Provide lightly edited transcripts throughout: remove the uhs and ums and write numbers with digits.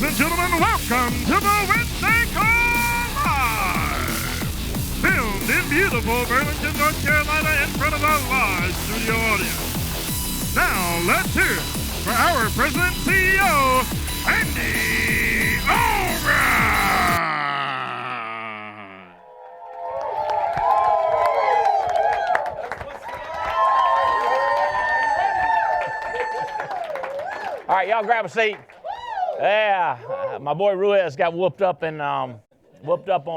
Ladies and gentlemen, welcome to the Wednesday Call Live! Filmed in beautiful Burlington, North Carolina in front of a live studio audience. Now, let's hear it for our President and CEO, Andy Albright! All right, y'all grab a seat. Yeah, my boy Ruiz got whooped up on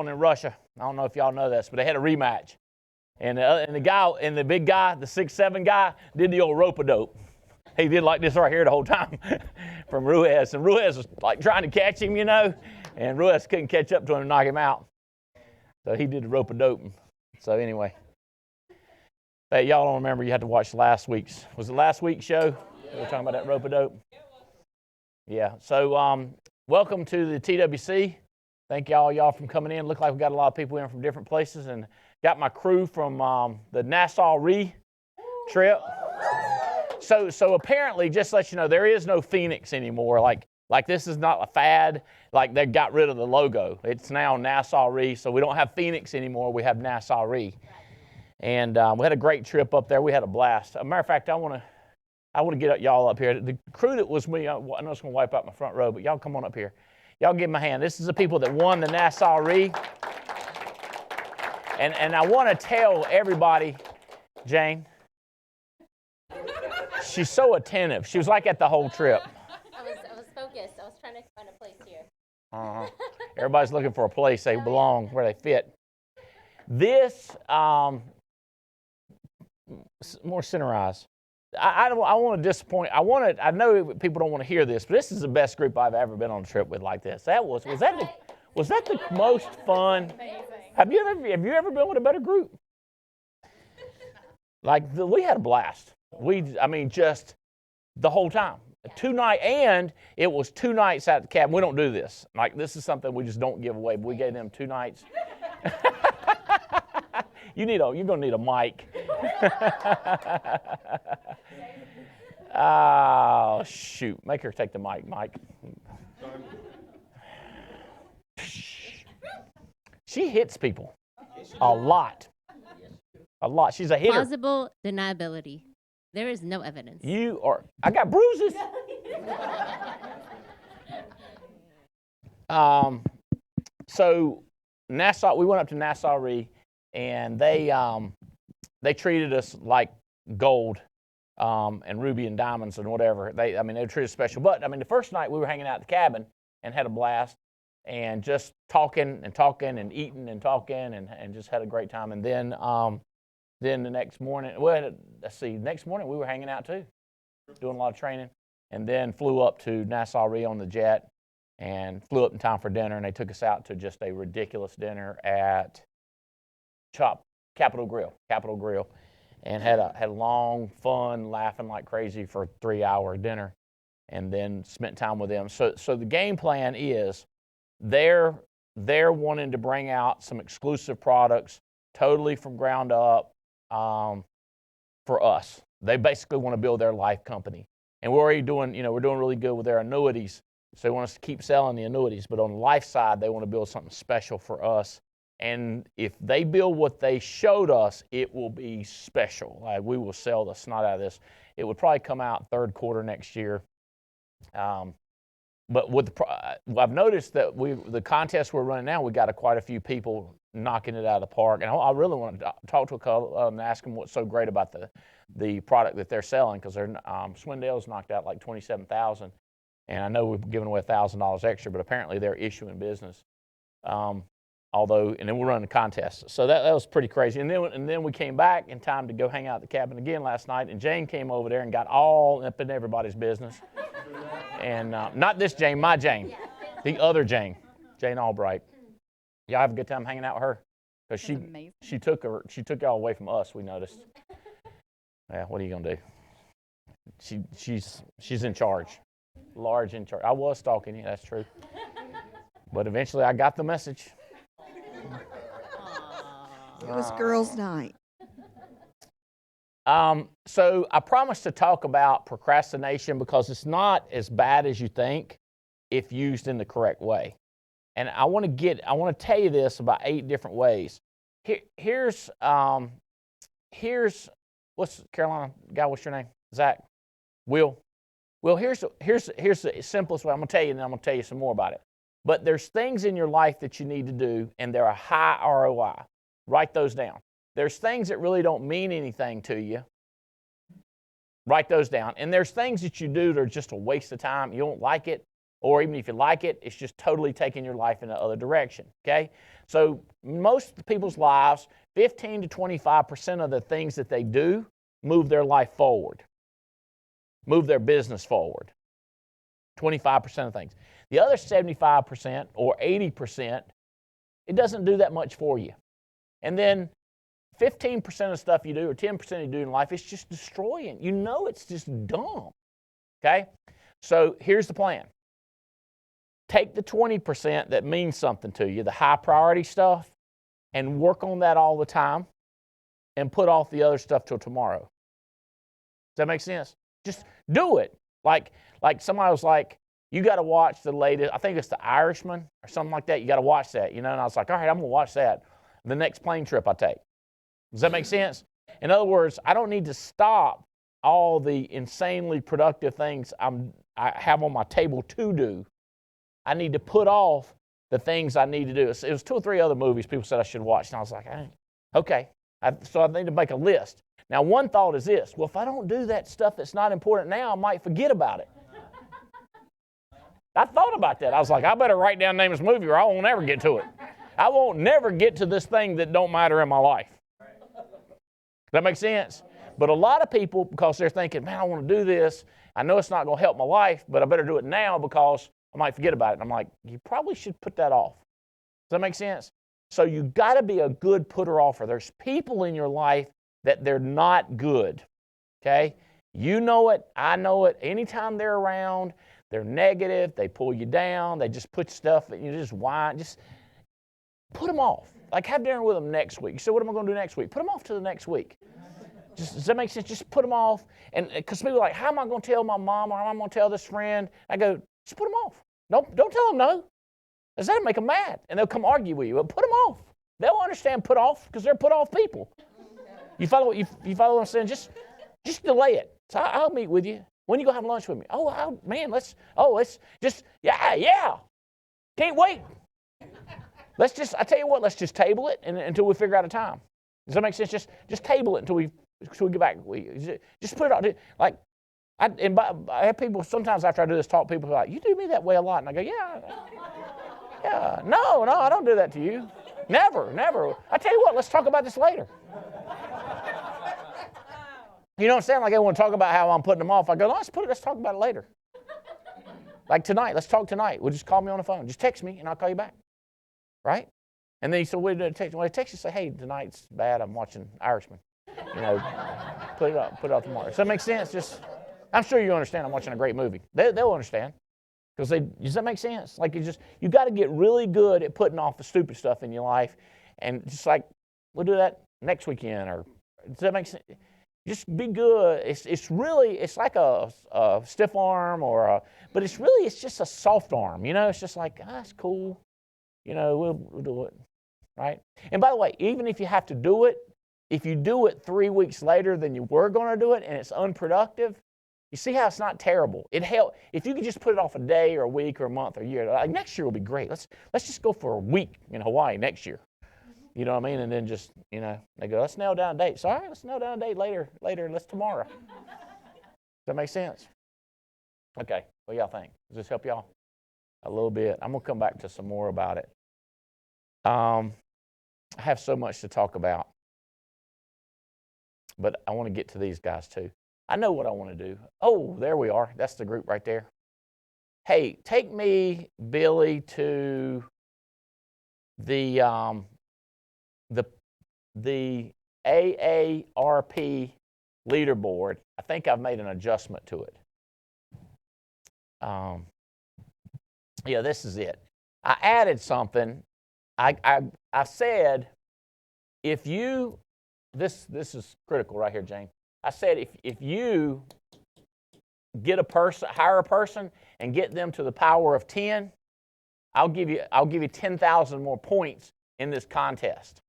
in Russia. I don't know if y'all know this, but they had a rematch. And the big guy, the 6'7" guy, did the old rope-a-dope. He did like this right here the whole time from Ruiz. And Ruiz was like trying to catch him, and Ruiz couldn't catch up to him and knock him out. So he did the rope-a-dope. So anyway. Hey, y'all don't remember, you had to watch last week's show? We were talking about that rope-a-dope. Yeah, so welcome to the TWC. Thank y'all from coming in. Look like we got a lot of people in from different places, and got my crew from the Nassau Re trip. So apparently, just to let you know, there is no Phoenix anymore. Like this is not a fad. Like they got rid of the logo. It's now Nassau Re. So we don't have Phoenix anymore. We have Nassau Re. And we had a great trip up there. We had a blast. As a matter of fact, I want to get y'all up here. The crew that was me, I know it's going to wipe out my front row, but y'all come on up here. Y'all give them a hand. This is the people that won the Nassau Re. And I want to tell everybody, Jane, she's so attentive. She was like at the whole trip. I was focused. I was trying to find a place here. Everybody's looking for a place they belong, where they fit. This, more centerized. I want to disappoint. I know people don't want to hear this, but this is the best group I've ever been on a trip with like this. Was that the most fun? Amazing. Have you ever been with a better group? We had a blast. Just the whole time. And it was 2 nights at the cabin. We don't do this. Like this is something we just don't give away. But we gave them 2 nights. You're gonna need a mic. Oh, shoot. Make her take the mic, Mike. She hits people a lot. A lot. She's a hitter. Plausible deniability. There is no evidence. I got bruises. So Nassau, we went up to Nassau Re, and they treated us like gold. And ruby and diamonds and whatever. They treated us special. But, the first night we were hanging out at the cabin and had a blast and just talking and eating and talking and just had a great time. And then the next morning, next morning we were hanging out too, doing a lot of training. And then flew up to Nassau Re on the jet and flew up in time for dinner. And they took us out to just a ridiculous dinner at Capitol Grill. And had a long, fun, laughing like crazy for 3-hour dinner, and then spent time with them. So the game plan is they're wanting to bring out some exclusive products totally from ground up for us. They basically want to build their life company, and we're already doing we're doing really good with their annuities. So they want us to keep selling the annuities, but on the life side, they want to build something special for us. And if they build what they showed us, it will be special. Like we will sell the snot out of this. It would probably come out third quarter next year. But I've noticed that the contest we're running now, we got quite a few people knocking it out of the park. And I really want to talk to a couple of them and ask them what's so great about the product that they're selling, because Swindell's knocked out like $27,000, and I know we're giving away $1,000 extra, but apparently they're issuing business. And then we'll run the contest. So that was pretty crazy. And then we came back in time to go hang out at the cabin again last night, and Jane came over there and got all up in everybody's business. And not this Jane, my Jane, the other Jane Albright. Y'all have a good time hanging out with her, because she took y'all away from us. We noticed. Yeah, what are you gonna do? She's in charge, large in charge. I was stalking you, that's true. But eventually, I got the message. It was girls' night. So I promised to talk about procrastination because it's not as bad as you think. if used in the correct way. And I want to tell you this about 8 different ways. Here's what's Carolina guy? What's your name? Zach? Will? Well, here's the simplest way. I'm going to tell you, and then I'm going to tell you some more about it. But there's things in your life that you need to do, and they're a high ROI. Write those down. There's things that really don't mean anything to you. Write those down. And there's things that you do that are just a waste of time. You don't like it, or even if you like it, it's just totally taking your life in the other direction, okay? So most people's lives, 15 to 25% of the things that they do move their life forward, move their business forward, 25% of things. The other 75% or 80%, it doesn't do that much for you. And then 15% of stuff you do or 10% you do in life, it's just destroying. You know it's just dumb, okay? So here's the plan. Take the 20% that means something to you, the high priority stuff, and work on that all the time and put off the other stuff till tomorrow. Does that make sense? Just do it. Like somebody was like, you got to watch the latest, I think it's The Irishman or something like that. You got to watch that, you know? And I was like, all right, I'm going to watch that the next plane trip I take. Does that make sense? In other words, I don't need to stop all the insanely productive things I have on my table to do. I need to put off the things I need to do. It was 2 or 3 other movies people said I should watch, and I was like, okay. So I need to make a list. Now, one thought is this. Well, if I don't do that stuff that's not important now, I might forget about it. I thought about that. I was like, I better write down the name of this movie or I won't ever get to it. I won't never get to this thing that don't matter in my life. Does that make sense? But a lot of people, because they're thinking, man, I want to do this. I know it's not going to help my life, but I better do it now because I might forget about it. And I'm like, you probably should put that off. Does that make sense? So you got to be a good putter-offer. There's people in your life that they're not good, okay? You know it. I know it. Anytime they're around, they're negative. They pull you down. They just put stuff, you just whine. Just put them off. Like have dinner with them next week. You say, what am I going to do next week? Put them off to the next week. Does that make sense? Just put them off. And because people are like, how am I going to tell my mom or how am I going to tell this friend? I go, just put them off. Don't tell them no. Because that'll make them mad. And they'll come argue with you. But put them off. They'll understand put off because they're put off people. You follow what I'm saying? Just delay it. So I'll meet with you. When you go have lunch with me? Oh, man, let's just, yeah. Can't wait. I tell you what, let's just table it until we figure out a time. Does that make sense? Just table it until we get back. Just put it on. Like, I have people, sometimes after I do this talk, people are like, you do me that way a lot. And I go, yeah. No, I don't do that to you. Never. I tell you what, let's talk about this later. You know what I'm saying? Like I want to talk about how I'm putting them off. I go, let's talk about it later. Like tonight, let's talk tonight. Well, just call me on the phone. Just text me and I'll call you back. Right? And then he said, when I text you, say, hey, tonight's bad. I'm watching Irishman. You know, put it up tomorrow. Does that make sense? I'm sure you understand I'm watching a great movie. They'll understand. Does that make sense? Like you got to get really good at putting off the stupid stuff in your life. And just like, we'll do that next weekend. Or does that make sense? Just be good. It's like a stiff arm but it's just a soft arm. You know, it's just like, it's cool. You know, we'll do it, right? And by the way, even if you have to do it, if you do it 3 weeks later than you were going to do it and it's unproductive, you see how it's not terrible. It helps if you could just put it off a day or a week or a month or a year. Like next year will be great. Let's just go for a week in Hawaii next year. You know what I mean? And then just, you know, they go, let's nail down a date. So, all right, let's nail down a date later. Let's tomorrow. Does that make sense? Okay, what do y'all think? Does this help y'all? A little bit. I'm going to come back to some more about it. I have so much to talk about. But I want to get to these guys too. I know what I want to do. Oh, there we are. That's the group right there. Hey, take me, Billy, to the AARP leaderboard. I think I've made an adjustment to it. Yeah, this is it. I added something. I said, if you, this is critical right here, Jane. I said, if you hire a person and get them to the power of 10, I'll give you 10,000 more points in this contest.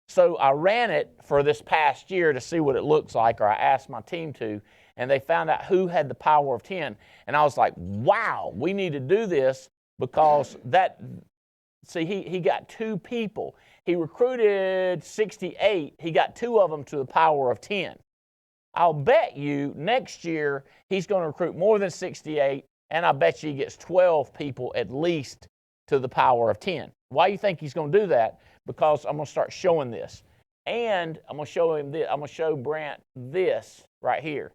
So I ran it for this past year to see what it looks like, or I asked my team to, and they found out who had the power of 10. And I was like, wow, we need to do this because he got 2 people. He recruited 68. He got 2 of them to the power of 10. I'll bet you next year he's going to recruit more than 68, and I bet you he gets 12 people at least to the power of 10. Why do you think he's going to do that? Because I'm going to start showing this. And I'm going to show him this. I'm going to show Brant this right here.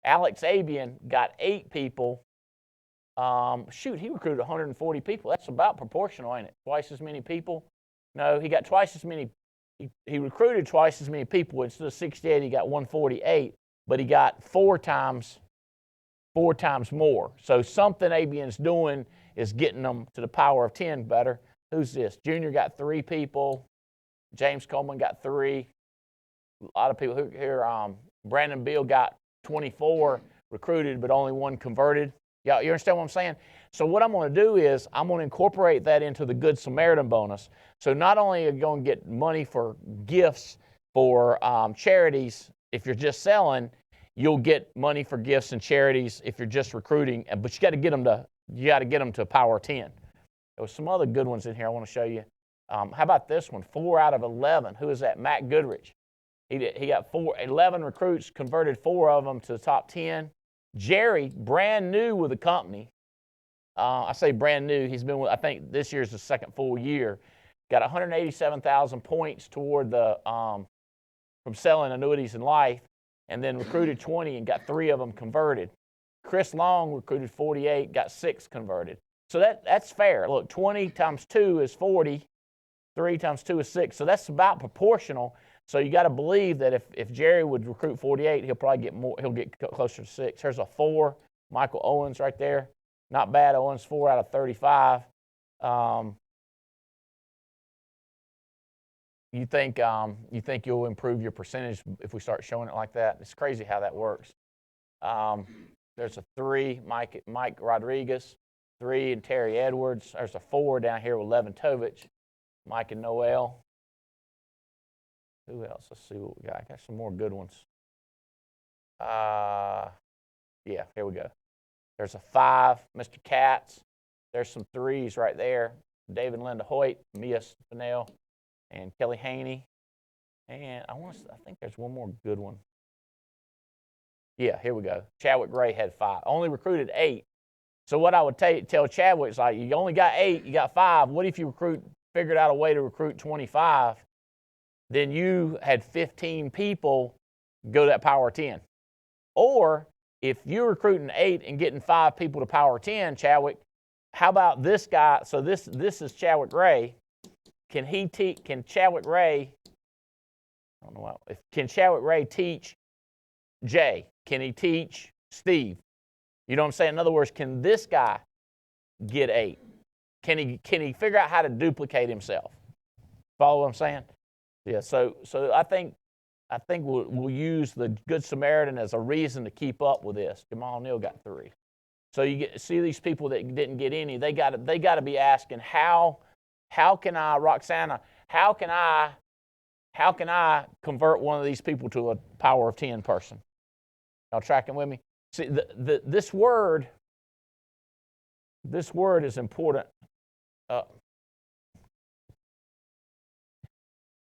Alex Abian got 8 people. He recruited 140 people. That's about proportional, ain't it? Twice as many people. No, he got twice as many. He recruited twice as many people. Instead of 68, he got 148, but he got 4 times more. So something Abian's doing is getting them to the power of 10 better. Who's this? Junior got 3 people. James Coleman got 3. A lot of people here. Brandon Beal got 24 recruited, but only 1 converted. You understand what I'm saying? So what I'm going to do is I'm going to incorporate that into the Good Samaritan bonus. So not only are you going to get money for gifts for charities if you're just selling, you'll get money for gifts and charities if you're just recruiting. But you got to get them to power 10. There was some other good ones in here I want to show you. How about this one? 4 out of 11. Who is that? Matt Goodrich. He got 11 recruits, converted 4 of them to the top 10. Jerry, brand new with the company. I say brand new. He's been with, I think this year's the second full year. Got 187,000 points toward from selling annuities in life, and then recruited 20 and got 3 of them converted. Chris Long recruited 48, got 6 converted. So that's fair. Look, 20 times 2 is 40. 3 times 2 is 6. So that's about proportional. So you got to believe that if Jerry would recruit 48, he'll probably get more. He'll get closer to 6. Here's a 4. Michael Owens right there. Not bad. Owens 4 out of 35. You think you'll improve your percentage if we start showing it like that? It's crazy how that works. There's a 3, Mike Rodriguez. 3 and Terry Edwards. There's a 4 down here with Levin Tovich. Mike and Noel. Who else? Let's see what we got. I got some more good ones. Yeah, here we go. There's a 5, Mr. Katz. There's some 3s right there. David and Linda Hoyt, Mia Spinell, and Kelly Haney. And I think there's one more good one. Yeah, here we go. Chadwick Gray had 5. Only recruited 8. So what I would tell Chadwick is like, you only got 8, you got 5. What if you figured out a way to recruit 25? Then you had 15 people go to that power 10. Or if you're recruiting 8 and getting 5 people to power 10, Chadwick, how about this guy? So this is Chadwick Ray. Can Chadwick Ray? I don't know. Can Chadwick Ray teach Jay? Can he teach Steve? You know what I'm saying? In other words, can this guy get 8? Can he figure out how to duplicate himself? Follow what I'm saying? Yeah. So I think we'll use the Good Samaritan as a reason to keep up with this. Jamal Neal got 3. So you see these people that didn't get any. They got to be asking how can I, Roxana? How can I convert one of these people to a power of 10 person? Y'all tracking with me? See, this word is important.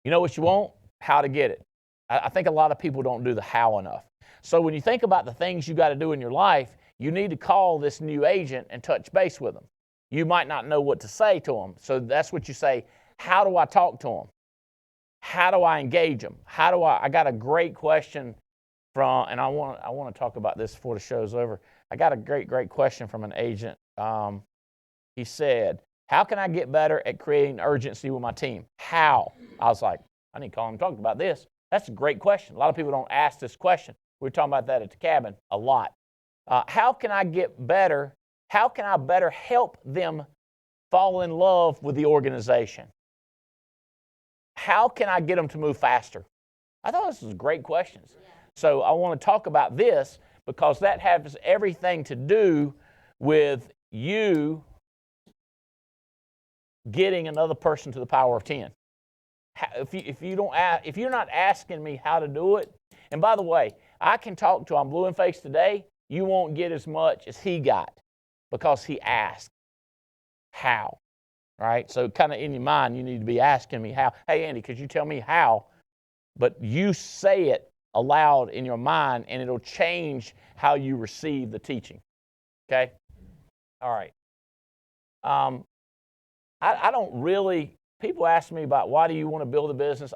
You know what you want? How to get it. I think a lot of people don't do the how enough. So when you think about the things you got to do in your life, you need to call this new agent and touch base with them. You might not know what to say to them. So that's what you say, how do I talk to them? How do I engage them? I got a great question and I want to talk about this before the show's over. I got a great question from an agent. He said, how can I get better at creating urgency with my team? How? I was like, I need to call him and talk about this. That's a great question. A lot of people don't ask this question. We were talking about that at the cabin a lot. How can I get better? How can I better help them fall in love with the organization? How can I get them to move faster? I thought this was great questions. So I want to talk about this because that has everything to do with you getting another person to the power of 10. If you're not asking me how to do it, and by the way, I can talk to I'm blue in face today, you won't get as much as he got because he asked how, right? So kind of in your mind, you need to be asking me how. Hey, Andy, could you tell me how? But you say it aloud in your mind, and it'll change how you receive the teaching, okay? All right. I don't really, people ask me about why do you want to build a business?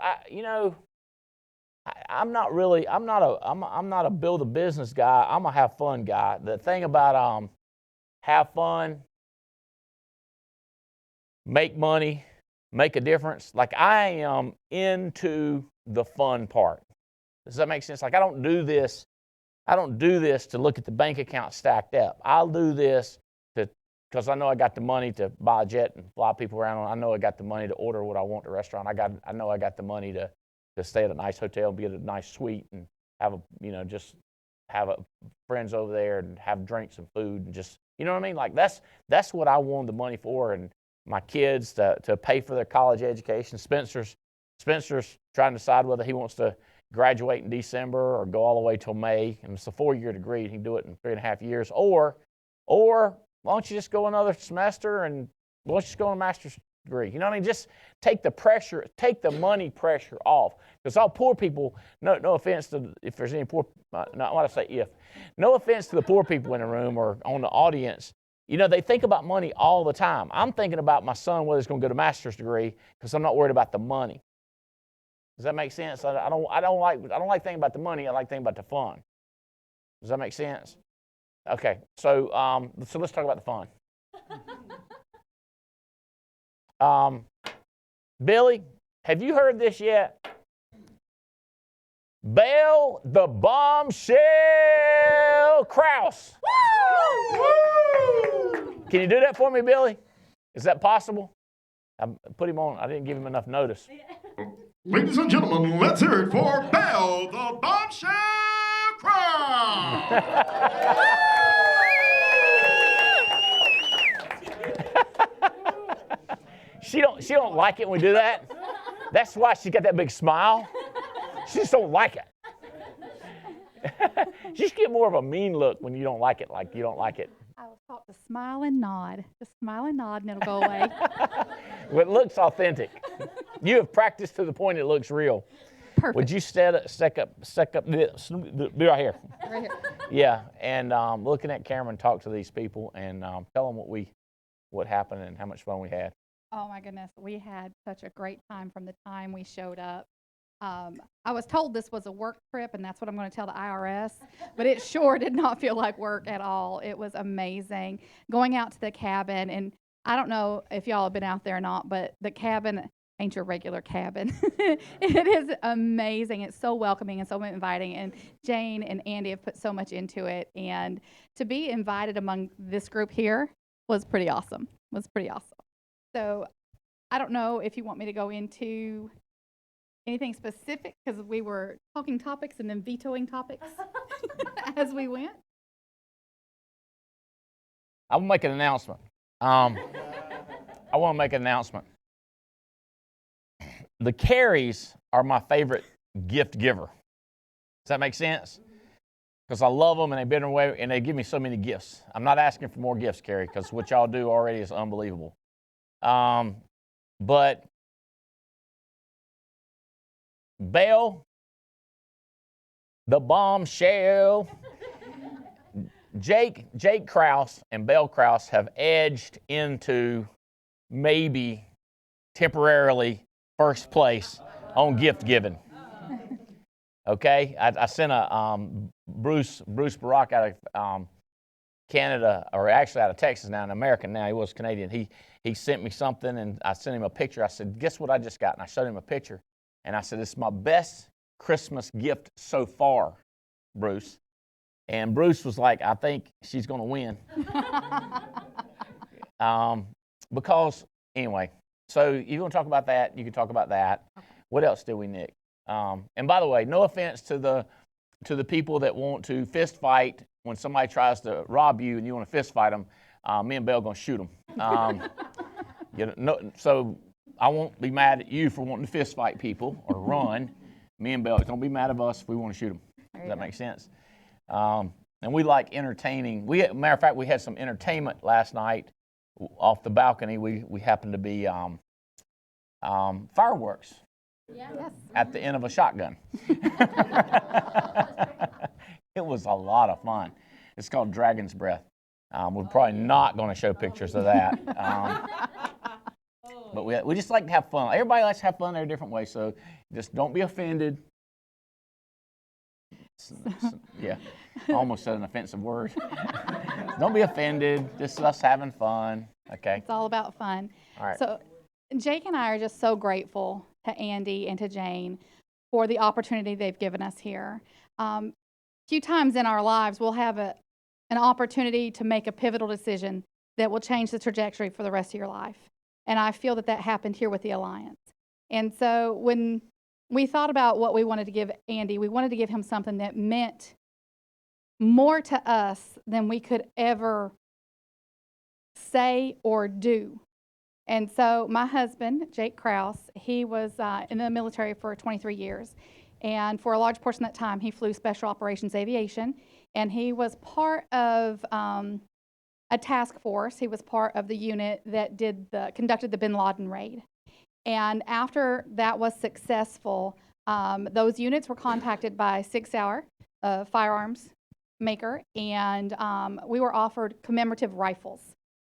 I'm not a build a business guy. I'm a have fun guy. The thing about have fun, make money, make a difference, like I am into the fun part. Does that make sense? Like I don't do this to look at the bank account stacked up. I'll do this because I know I got the money to buy a jet and fly people around. I know I got the money to order what I want at the restaurant. I know I got the money to stay at a nice hotel and be at a nice suite and have friends over there and have drinks and food and just, you know what I mean? Like that's what I wanted the money for, and my kids to pay for their college education. Spencer's trying to decide whether he wants to graduate in December or go all the way till May, and it's a 4-year degree. He can do it in 3.5 years, or why don't you just go another semester and why don't you just go on a master's degree? You know what I mean? Just take the money pressure off. Because all poor people, no offense to if there's any poor, no offense to the poor people in the room or on the audience, they think about money all the time. I'm thinking about my son, whether he's going to go to a master's degree, because I'm not worried about the money. Does that make sense? I don't like thinking about the money. I like thinking about the fun. Does that make sense? Okay, so let's talk about the fun. Billy, have you heard this yet? Belle the Bombshell Krause. Can you do that for me, Billy? Is that possible? I put him on. I didn't give him enough notice. Ladies and gentlemen, let's hear it for Belle the Bombshell Krause. She don't like it when we do that. That's why she got that big smile. She just don't like it. Just get more of a mean look when you don't like it, like you don't like it. I was taught to smile and nod. Just smile and nod and it'll go away. Well, it looks authentic. You have practiced to the point it looks real. Perfect. Would you stack up, be right here. Right here. Yeah, and looking at camera and talk to these people and tell them what happened and how much fun we had. Oh my goodness, we had such a great time from the time we showed up. I was told this was a work trip, and that's what I'm going to tell the IRS, but it sure did not feel like work at all. It was amazing. Going out to the cabin, and I don't know if y'all have been out there or not, but the cabin ain't your regular cabin. It is amazing. It's so welcoming and so inviting, and Jane and Andy have put so much into it, and to be invited among this group here was pretty awesome. So I don't know if you want me to go into anything specific, because we were talking topics and then vetoing topics as we went. I will make an announcement. I want to make an announcement. The Carries are my favorite gift giver. Does that make sense? Because I love them, and they've been away, and they give me so many gifts. I'm not asking for more gifts, Carrie, because what y'all do already is unbelievable. But Belle, the Bombshell, Jake Krause and Belle Krause have edged into maybe temporarily first place on gift giving. Okay, I sent a Bruce Barack out of Canada, or actually out of Texas now, an American now. He was Canadian. He sent me something, and I sent him a picture. I said, "Guess what I just got?" And I showed him a picture, and I said, "It's my best Christmas gift so far, Bruce." And Bruce was like, "I think she's going to win." Because anyway, so you want to talk about that? You can talk about that. What else do we, Nick? And by the way, no offense to to the people that want to fist fight when somebody tries to rob you and you want to fist fight them, me and Belle are going to shoot them. So I won't be mad at you for wanting to fist fight people or run. Me and Belle, don't be mad at us if we want to shoot them. Does that make sense? And we like entertaining. Matter of fact, we had some entertainment last night off the balcony. We happened to be fireworks at the end of a shotgun. It was a lot of fun. It's called Dragon's Breath. We're probably not going to show pictures of that. But we just like to have fun. Everybody likes to have fun in a different way, so just don't be offended. Yeah, I almost said an offensive word. Don't be offended. This is us having fun. Okay. It's all about fun. All right. So Jake and I are just so grateful to Andy and to Jane for the opportunity they've given us here. A few times in our lives, we'll have an opportunity to make a pivotal decision that will change the trajectory for the rest of your life. And I feel that happened here with the Alliance. And so when we thought about what we wanted to give Andy, we wanted to give him something that meant more to us than we could ever say or do. And so my husband, Jake Krause, he was in the military for 23 years. And for a large portion of that time, he flew Special Operations Aviation. And he was part of a task force. He was part of the unit that conducted the bin Laden raid. And after that was successful, those units were contacted by 6 Hour, a firearms maker, and we were offered commemorative rifles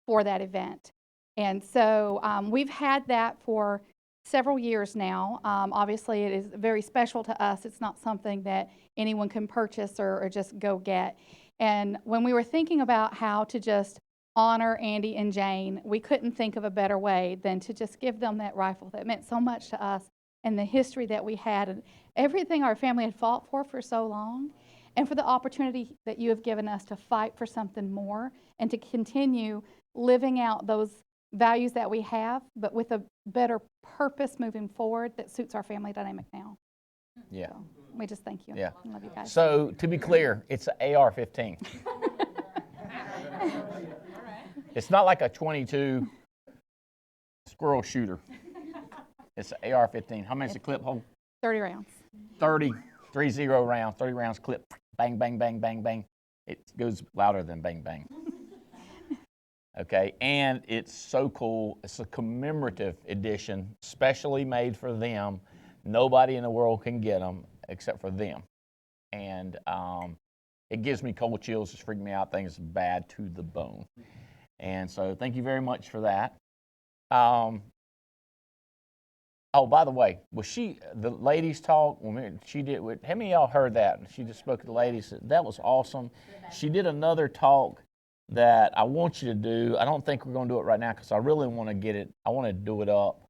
for that event. And so we've had that for several years now. Obviously, it is very special to us. It's not something that anyone can purchase or just go get. And when we were thinking about how to just honor Andy and Jane, we couldn't think of a better way than to just give them that rifle that meant so much to us and the history that we had and everything our family had fought for so long, and for the opportunity that you have given us to fight for something more and to continue living out those values that we have, but with a better purpose moving forward that suits our family dynamic now. Yeah. So we just thank you. Yeah. Love you guys. So to be clear, it's an AR-15. It's not like a 22 squirrel shooter. It's an AR-15. How many does the clip hold? 30 rounds. 30 rounds, 30 rounds clip. Bang, bang, bang, bang, bang. It goes louder than bang, bang. Okay, and it's so cool. It's a commemorative edition, specially made for them. Nobody in the world can get them except for them. And it gives me cold chills. It's freaking me out. Things bad to the bone. And so thank you very much for that. Oh, by the way, was the ladies talk? She did. How many of y'all heard that? She just spoke to the ladies. That was awesome. She did another talk that I want you to do. I don't think we're going to do it right now because I really want to get it. I want to do it up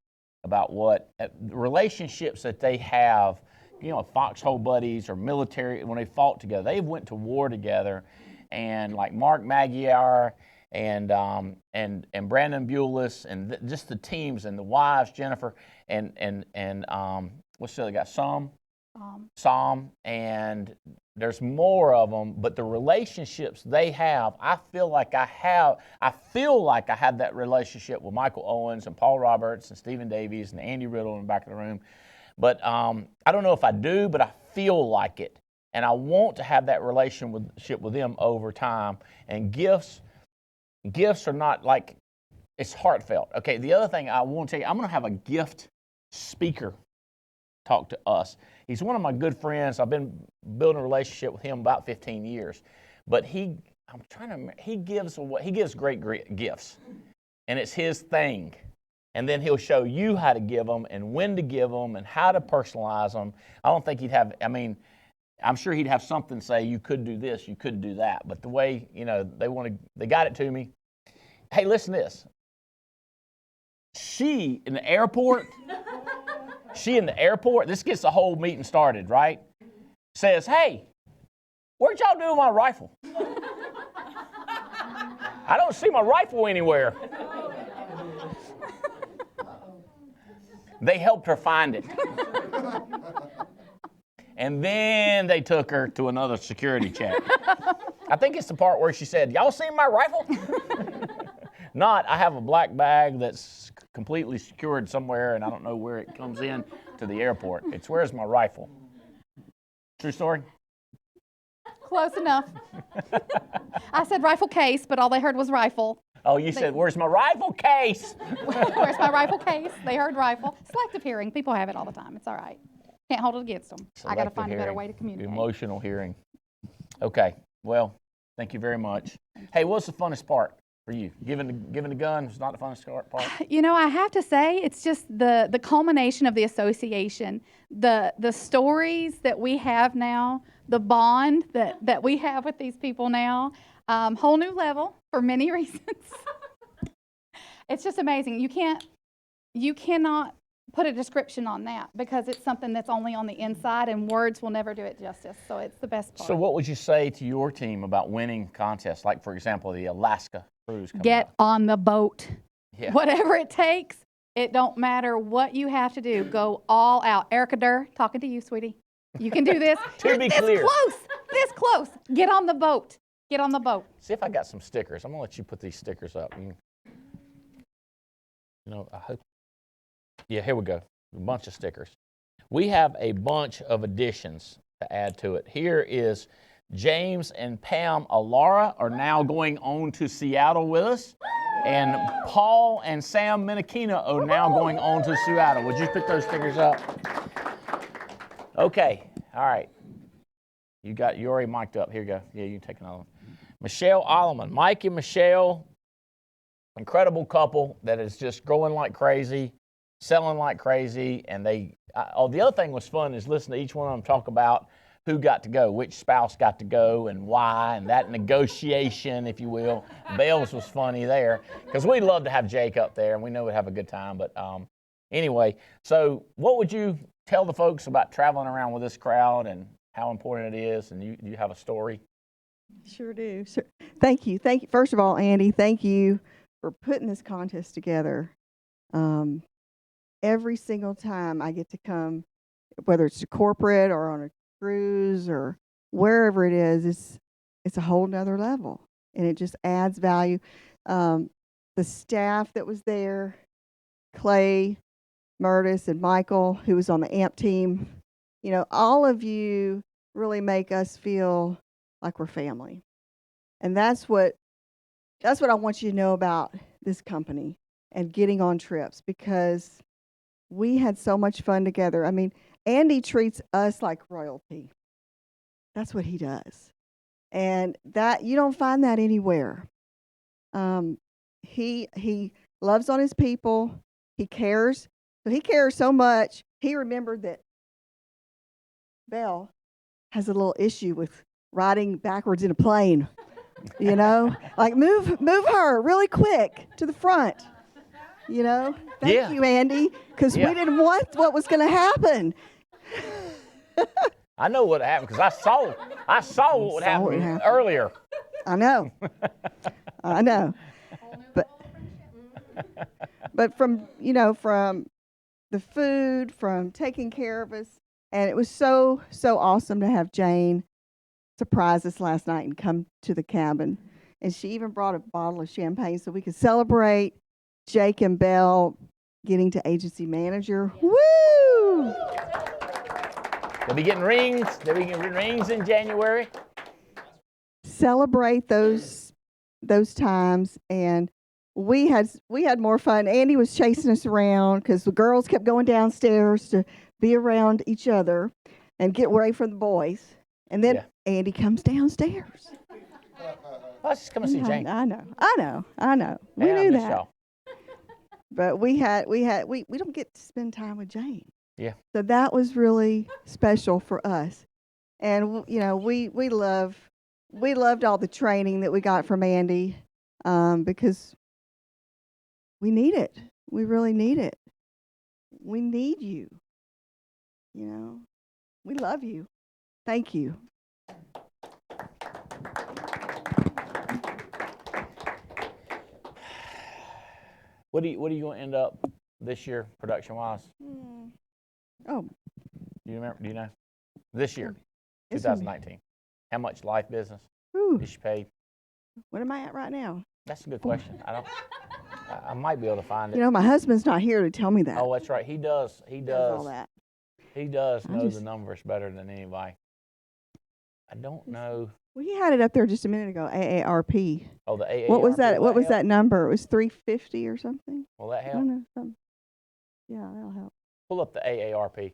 about what relationships that they have. You know, foxhole buddies or military when they fought together. They went to war together, and like Mark Magyar and Brandon Bulis and just the teams and the wives, Jennifer and what's the other guy? Som, and there's more of them, but the relationships they have, I feel like I had that relationship with Michael Owens and Paul Roberts and Stephen Davies and Andy Riddle in the back of the room. But I don't know if I do, but I feel like it. And I want to have that relationship with them over time. And gifts are not like, it's heartfelt. Okay, the other thing I want to tell you, I'm going to have a gift speaker talk to us. He's one of my good friends. I've been building a relationship with him about 15 years. But he gives great gifts. And it's his thing. And then he'll show you how to give them and when to give them and how to personalize them. I don't think I'm sure he'd have something say, you could do this, you could do that. But the way, they got it to me. Hey, listen to this. She in the airport, this gets the whole meeting started, right? Says, hey, where'd y'all do my rifle? I don't see my rifle anywhere. They helped her find it. And then they took her to another security check. I think it's the part where she said, y'all seen my rifle? Not, I have a black bag that's completely secured somewhere and I don't know where it comes in to the airport. It's where's my rifle? True story? Close enough. I said rifle case, but all they heard was rifle. Oh, you said, where's my rifle case? Where's my rifle case? They heard rifle. Selective hearing. People have it all the time. It's all right. Can't hold it against them. I got to find a better way to communicate. Emotional hearing. Okay. Well, thank you very much. Hey, what's the funnest part for you? Giving the gun is not the funnest part? You know, I have to say, it's just the culmination of the association. The stories that we have now, the bond that we have with these people now, whole new level for many reasons. It's just amazing. You cannot put a description on that because it's something that's only on the inside and words will never do it justice. So it's the best part. So what would you say to your team about winning contests? Like, for example, the Alaska cruise. Get on the boat. Yeah. Whatever it takes. It don't matter what you have to do. Go all out. Erica Durr, talking to you, sweetie. You can do this. To be clear. This close. Get on the boat. Get on the boat. See if I got some stickers. I'm going to let you put these stickers up. I hope. Yeah, here we go. A bunch of stickers. We have a bunch of additions to add to it. Here is James and Pam Alara are now going on to Seattle with us. And Paul and Sam Menakina are now going on to Seattle. Would you pick those stickers up? Okay. All right. You already mic'd up. Here you go. Yeah, you can take another one. Michelle Alleman. Mike and Michelle, incredible couple that is just growing like crazy, selling like crazy. And the other thing was fun is listen to each one of them talk about who got to go, which spouse got to go and why, and that negotiation, if you will. Bales was funny there because we'd love to have Jake up there and we know we'd have a good time. But anyway, so what would you tell the folks about traveling around with this crowd and how important it is? And you have a story? Sure do. Sure. Thank you. First of all, Andy, thank you for putting this contest together. Every single time I get to come, whether it's to corporate or on a cruise or wherever it is, it's a whole nother level, and it just adds value. The staff that was there, Clay, Murtis, and Michael, who was on the AMP team, all of you really make us feel like we're family. And that's what I want you to know about this company and getting on trips, because we had so much fun together. I mean, Andy treats us like royalty. That's what he does. And that you don't find that anywhere. He loves on his people. He cares. So he cares so much. He remembered that Belle has a little issue with riding backwards in a plane. Like move her really quick to the front. Thank you, Andy, because we didn't want what was going to happen. I know what happened because I saw what would happen earlier. I know. But from the food, from taking care of us, and it was so awesome to have Jane surprise us last night and come to the cabin. And she even brought a bottle of champagne so we could celebrate Jake and Belle getting to agency manager. Yeah. Woo! They'll be getting rings. They'll be getting rings in January. Celebrate those times, and we had more fun. Andy was chasing us around because the girls kept going downstairs to be around each other and get away from the boys. And then Andy comes downstairs. Let's just come and see Jane. I know. We knew that. Y'all. But we don't get to spend time with Jane. Yeah. So that was really special for us. And we loved all the training that we got from Andy, because we need it. We really need it. We need you. We love you. Thank you. What are you going to end up this year, production-wise? Oh. Do you remember? Do you know? This year, It's gonna be- 2019. How much life business Whew, is she paid? what am I at right now? That's a good question. I might be able to find it. You know, my husband's not here to tell me that. Oh, that's right. He does. He Does all does. that. He does I know the just- numbers better than anybody. I don't know. Well, he had it up there just a minute ago. AARP. Oh, the AARP. What was that? will What was help? that number? It was 350 or something. Will that I help? don't know. Yeah, that'll help. Pull up the AARP.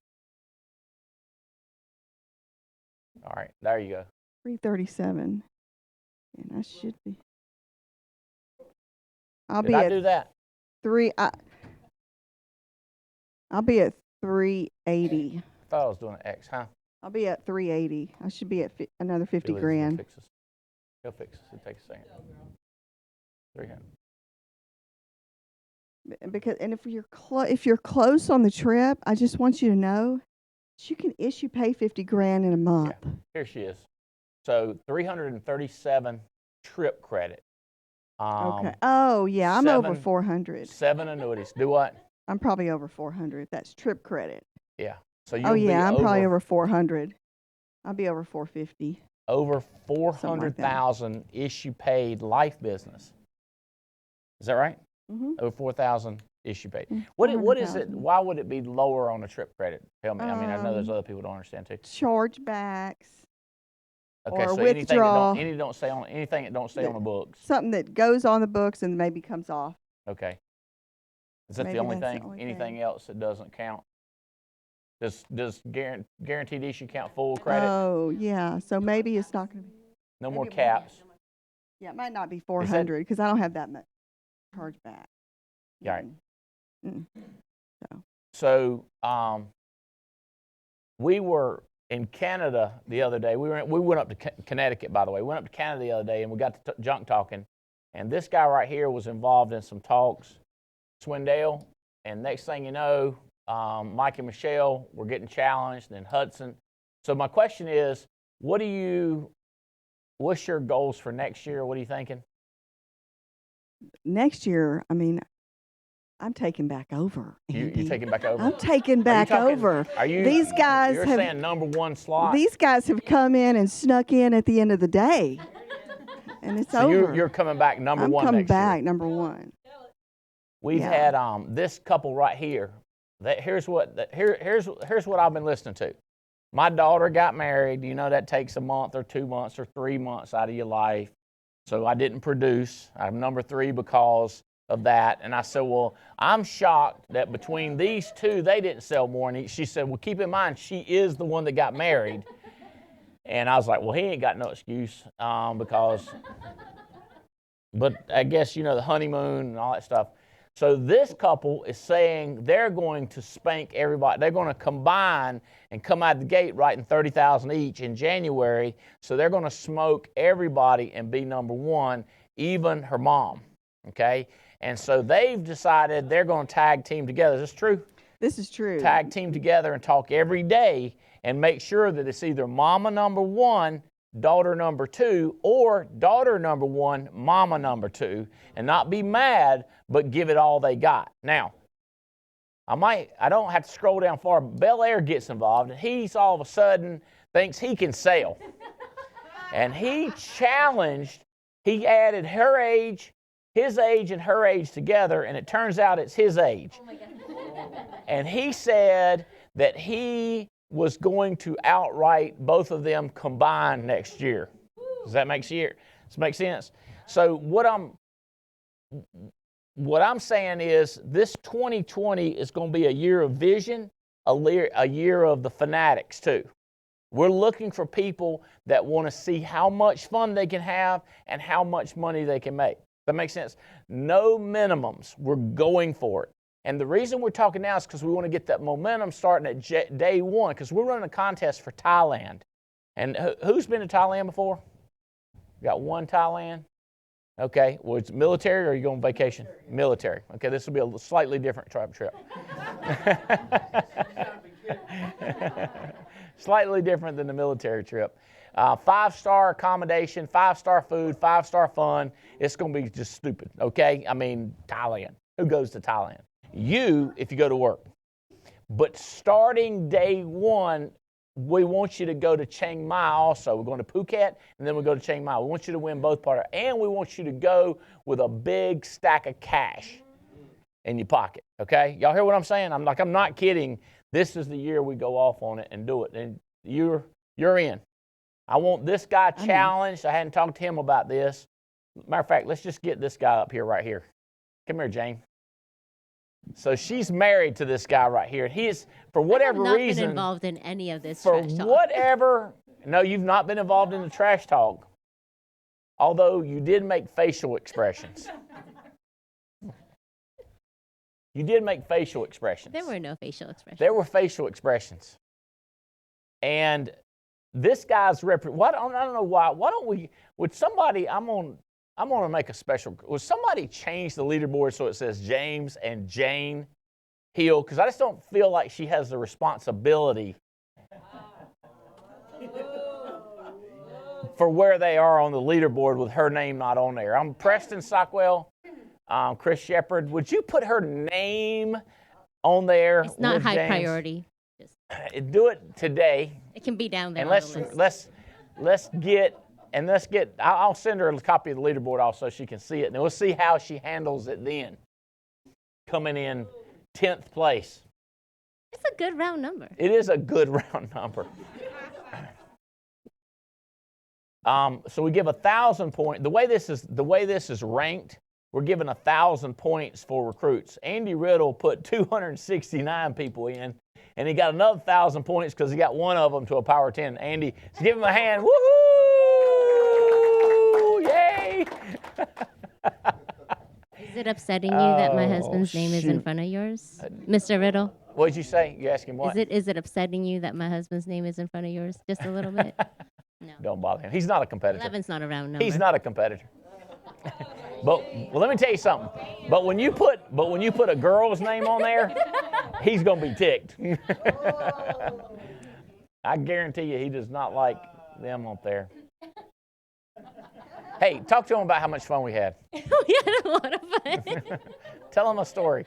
All right, there you go. 337. And I should be. I'll Did be I at do that? I'll be at 380. I thought I was doing an X, huh? I'll be at 380. I should be at another 50 Billy's gonna grand. Fix this. He'll fix this. It'll take a second. 300. Because if you're close on the trip, I just want you to know that you can pay 50 grand in a month. Here she is. So 337 trip credit. Okay. Oh yeah, I'm over 400. 7 annuities. Do what? I'm probably over 400. That's trip credit. Yeah. So Oh yeah, I'm probably over 400. I'll be over 450. over like that. 400,000 issue paid life business. Is that right? Mm-hmm. Over 4,000 issue paid. What is it? 400,000. Why would it be lower on a trip credit? Tell me. I mean, I know there's other people who don't understand too. Chargebacks. Okay, or so withdrawal. anything that don't stay on the books. Something that goes on the books and maybe comes off. Okay. Is that Maybe the only that's the thing? only Anything thing. else that doesn't count? Does guaranteed issue count full credit? Oh yeah, so maybe it's not going to be. No more maybe it won't. caps. Yeah, it might not be 400 because I don't have that much chargeback. Yeah, right. Mm-mm. So we were in Canada the other day. We went up to Connecticut, by the way. We went up to Canada the other day, and we got to junk talking. And this guy right here was involved in some talks, Swindell. And next thing you know, Mike and Michelle were getting challenged, and Hudson. So my question is, what's your goals for next year? What are you thinking? Next year, I mean, I'm taking back over. You're Andy. taking back over? I'm taking back over. Are you? These guys You're have. saying number one slot. These guys have come in and snuck in at the end of the day, and it's so over. you're coming back number I'm one coming next back year. number one. We've Yeah. had this couple right here. Here's what I've been listening to. My daughter got married. You know that takes a month or 2 months or 3 months out of your life. So I didn't produce. I'm number 3 because of that. And I said, well, I'm shocked that between these two, they didn't sell more. And she said, well, keep in mind, she is the one that got married. And I was like, well, he ain't got no excuse because, but I guess, the honeymoon and all that stuff. So this couple is saying they're going to spank everybody. They're going to combine and come out the gate writing $30,000 each in January. So they're going to smoke everybody and be number one, even her mom. Okay? And so they've decided they're going to tag team together. Is this true? This is true. Tag team together and talk every day and make sure that it's either mama number 1, daughter number 2, or daughter number 1, mama number 2, and not be mad, but give it all they got. Now, I don't have to scroll down far. Bel Air gets involved, and he's all of a sudden thinks he can sell. And he added her age, his age, and her age together, and it turns out it's his age. Oh my God. And he said that he was going to outright both of them combined next year. Does that make sense? So what I'm saying is this 2020 is going to be a year of vision, a year of the fanatics too. We're looking for people that want to see how much fun they can have and how much money they can make. That makes sense? No minimums. We're going for it. And the reason we're talking now is because we want to get that momentum starting at day one, because we're running a contest for Thailand. And who's been to Thailand before? Got one Thailand? Okay. Well, it's military or are you going on vacation? Military. Okay, this will be a slightly different type trip. Slightly different than the military trip. 5-star accommodation, 5-star food, 5-star fun. It's going to be just stupid, okay? I mean, Thailand. Who goes to Thailand? You, if you go to work. But starting day one, we want you to go to Chiang Mai also. We're going to Phuket, and then we go to Chiang Mai. We want you to win both parts, and we want you to go with a big stack of cash in your pocket, okay? Y'all hear what I'm saying? I'm not kidding. This is the year we go off on it and do it, and you're in. I want this guy challenged. I hadn't talked to him about this. Matter of fact, let's just get this guy up here, right here. Come here, Jane. So she's married to this guy right here. He is, for whatever reason. I have not been involved in any of this for trash talk. whatever, no, you've not been involved in the trash talk. Although you did make facial expressions. You did make facial expressions. There were no facial expressions. There were facial expressions. And this guy's I don't know why. Why don't we, would somebody, I'm going to make a special, would somebody change the leaderboard so it says James and Jane Hill? Because I just don't feel like she has the responsibility for where they are on the leaderboard with her name not on there. I'm Preston Sockwell, Chris Shepard. Would you put her name on there? It's not high James? priority. Do it today. It can be down there. And on the list. let's get. I'll send her a copy of the leaderboard also so she can see it, and we'll see how she handles it then. Coming in 10th place. It's a good round number. It is a good round number. So we give 1,000 points. The way this is ranked, we're giving 1,000 points for recruits. Andy Riddle put 269 people in, and he got another 1,000 points because he got one of them to a power 10. Andy, give him a hand. Woohoo! Yay! Is it upsetting you that my husband's name is in front of yours, Mr. Riddle? What did you say? You asking what? Is it upsetting you that my husband's name is in front of yours just a little bit? No. Don't bother him. He's not a competitor. 11's not a round number. He's not a competitor. But let me tell you something. But when you put a girl's name on there, he's gonna be ticked. I guarantee you, he does not like them up there. Hey, talk to him about how much fun we had. We had a lot of fun. Tell him a story.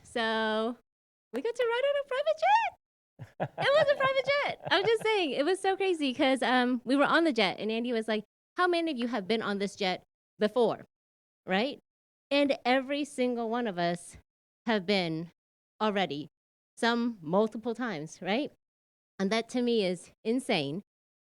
So we got to ride on a private jet. It was a private jet. I'm just saying, it was so crazy because we were on the jet, and Andy was like, how many of you have been on this jet before, right? And every single one of us have been already, some multiple times, right? And that to me is insane,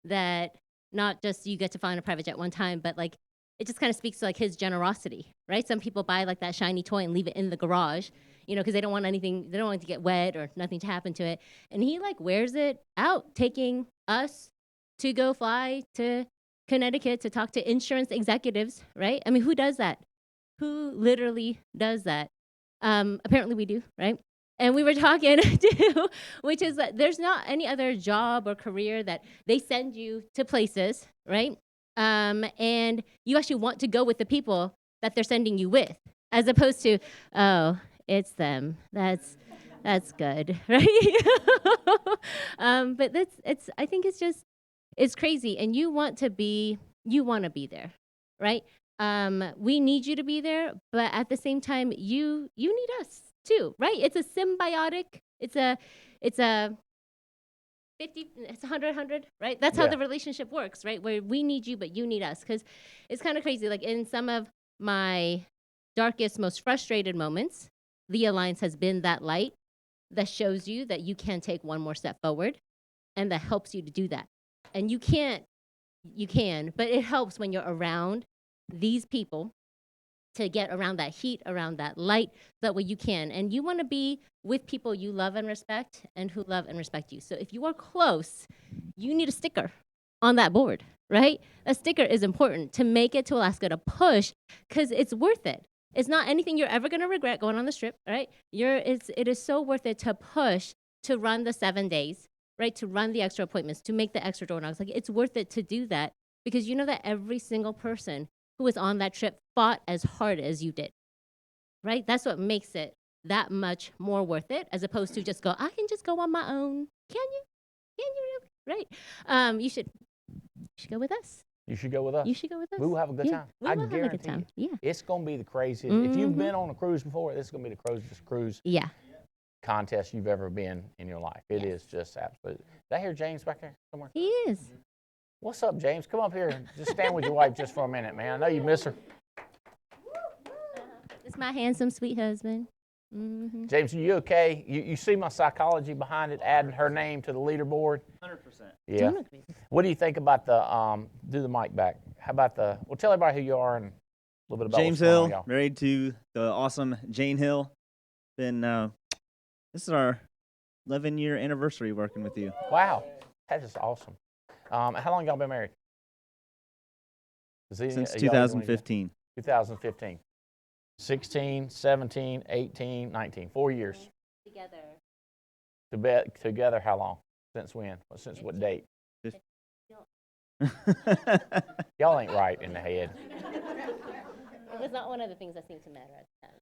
that not just you get to fly on a private jet one time, but like it just kind of speaks to like his generosity, right? Some people buy like that shiny toy and leave it in the garage, you know, because they don't want anything, they don't want it to get wet or nothing to happen to it. And he like wears it out, taking us to go fly to Connecticut to talk to insurance executives, right? I mean, who does that? Who literally does that? Apparently we do, right? And we were talking to, which is that there's not any other job or career that they send you to places, right? And you actually want to go with the people that they're sending you with, as opposed to, oh, it's them. That's good, right? But I think it's crazy, and you want to be there, right? We need you to be there, but at the same time, you need us too, right? It's a symbiotic. It's a 100, right? That's how the relationship works, right? Where we need you, but you need us, because it's kind of crazy. Like in some of my darkest, most frustrated moments, the Alliance has been that light that shows you that you can take one more step forward, and that helps you to do that. And you can, but it helps when you're around these people to get around that heat, around that light, that way you can. And you want to be with people you love and respect and who love and respect you. So if you are close, you need a sticker on that board, right? A sticker is important to make it to Alaska, to push, because it's worth it. It's not anything you're ever going to regret going on the trip, right? It is so worth it to push, to run the 7 days, right? To run the extra appointments, to make the extra door knocks. Like, it's worth it to do that, because you know that every single person who was on that trip fought as hard as you did, right? That's what makes it that much more worth it, as opposed to just I can just go on my own. Can you really? Right? You should go with us. You should go with us. You should go with us. We will have a good time. We will have a good time. Yeah. It's going to be the craziest. If you've been on a cruise before, this is going to be the craziest cruise. Yeah. contest you've ever been in your life. It is just absolute. Did I hear James back there somewhere? He is. What's up, James? Come up here and just stand with your wife just for a minute, man. I know you miss her. It's my handsome, sweet husband. Mm-hmm. James, are you okay? You see my psychology behind it, adding her name to the leaderboard? 100%. Yeah. What do you think about the, do the mic back. How about well, tell everybody who you are and a little bit about James what's going on, Hill, y'all. married to the awesome Jane Hill. Been, this is our 11-year anniversary working with you. Wow, that is awesome. How long y'all been married? Since 2015. 2015. 16, 17, 18, 19. 4 years. Together. Together how long? Since when? Since what date? Y'all ain't right in the head. It was not one of the things that seemed to matter at the time.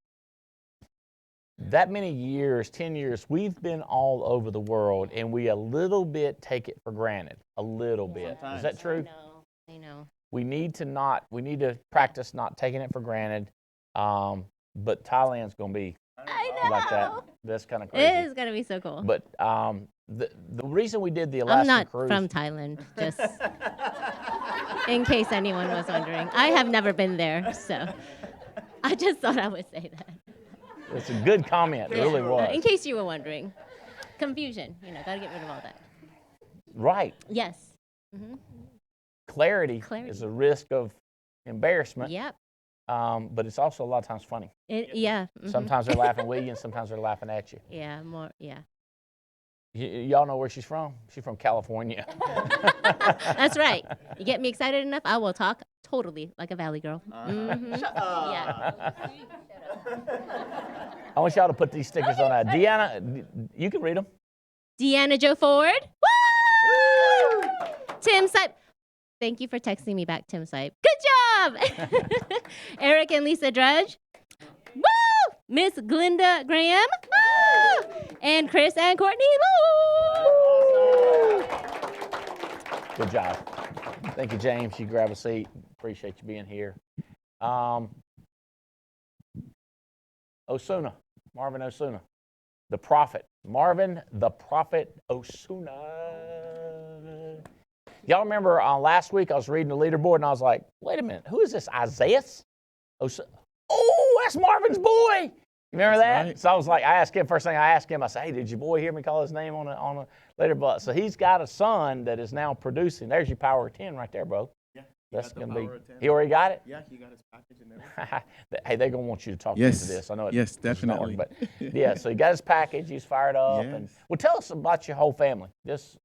That many years, 10 years, we've been all over the world, and we a little bit take it for granted. A little bit. Is that true? I know. We need to practice not taking it for granted. But Thailand's going to be like that. That's kind of crazy. It is going to be so cool. But the reason we did the Alaskan I'm not cruise. from Thailand, just in case anyone was wondering. I have never been there, so I just thought I would say that. It's a good comment. It really was. In case you were wondering. Confusion, got to get rid of all that. Right. Yes. Mm-hmm. Clarity is a risk of embarrassment. Yep. But it's also a lot of times funny. Yeah. Mm-hmm. Sometimes they're laughing with you, and sometimes they're laughing at you. Yeah, more, yeah. Y'all know where she's from? She's from California. That's right. You get me excited enough, I will talk totally like a Valley girl. Mm-hmm. Shut up. Yeah. I want y'all to put these stickers on. Deanna, you can read them. Deanna Jo Ford. Woo! Tim Sipe. Thank you for texting me back, Tim Sipe. Good job! Eric and Lisa Drudge. Woo! Miss Glinda Graham. Woo! And Chris and Courtney. Woo! Good job. Thank you, James. You grab a seat. Appreciate you being here. Osuna, Marvin Osuna, the prophet. Marvin the prophet Osuna. Y'all remember last week I was reading the leaderboard and I was like, wait a minute, who is this, Isaiah? Oh, that's Marvin's boy. You remember that? Right. So I was like, first thing I asked him, I said, hey, did your boy hear me call his name on a leaderboard? So he's got a son that is now producing. There's your power of 10 right there, bro. Yeah, that's going to be, he already got it? Yeah, he got his package and everything. Hey, they're going to want you to talk into this. I know Yes, definitely. But yeah, so he got his package. He's fired up. Yes. And, well, tell us about your whole family. Just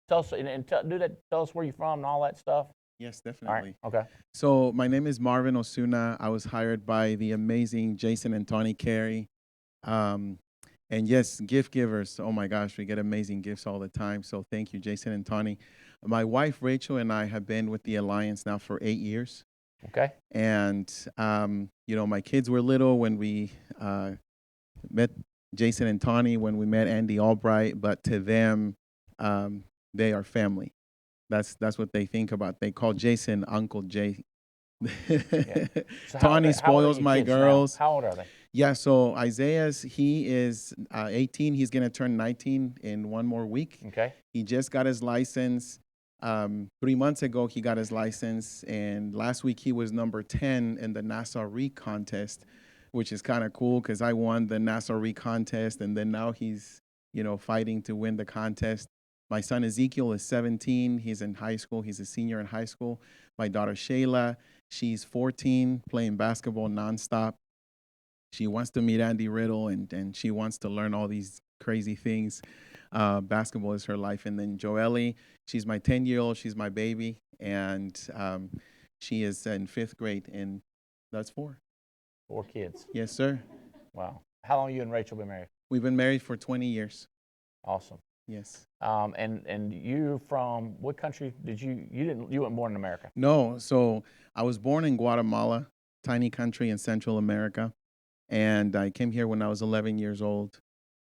tell us, tell us where you're from and all that stuff. Yes, definitely. All right, okay. So my name is Marvin Osuna. I was hired by the amazing Jason and Tawny Carey. And yes, gift givers. Oh my gosh, we get amazing gifts all the time. So thank you, Jason and Tawny. My wife, Rachel, and I have been with the Alliance now for 8 years. Okay. And, my kids were little when we met Jason and Tawny, when we met Andy Albright, but to them, they are family. That's what they think about. They call Jason Uncle Jay. Yeah. So Tawny spoils my girls. Now? How old are they? Yeah, so he is 18. He's going to turn 19 in 1 more week. Okay. He just got his license. 3 months ago, he got his license. And last week, he was number 10 in the Nassau Re contest, which is kind of cool because I won the Nassau Re contest. And then now he's, fighting to win the contest. My son Ezekiel is 17. He's in high school. He's a senior in high school. My daughter Shayla, she's 14, playing basketball nonstop. She wants to meet Andy Riddle, and she wants to learn all these crazy things. Basketball is her life. And then Joelle, she's my 10-year-old. She's my baby, and she is in 5th grade, and that's 4. 4 kids. Yes, sir. Wow. How long you and Rachel been married? We've been married for 20 years. Awesome. Yes. And you from what country you weren't born in America? No. So I was born in Guatemala, tiny country in Central America. And I came here when I was 11 years old.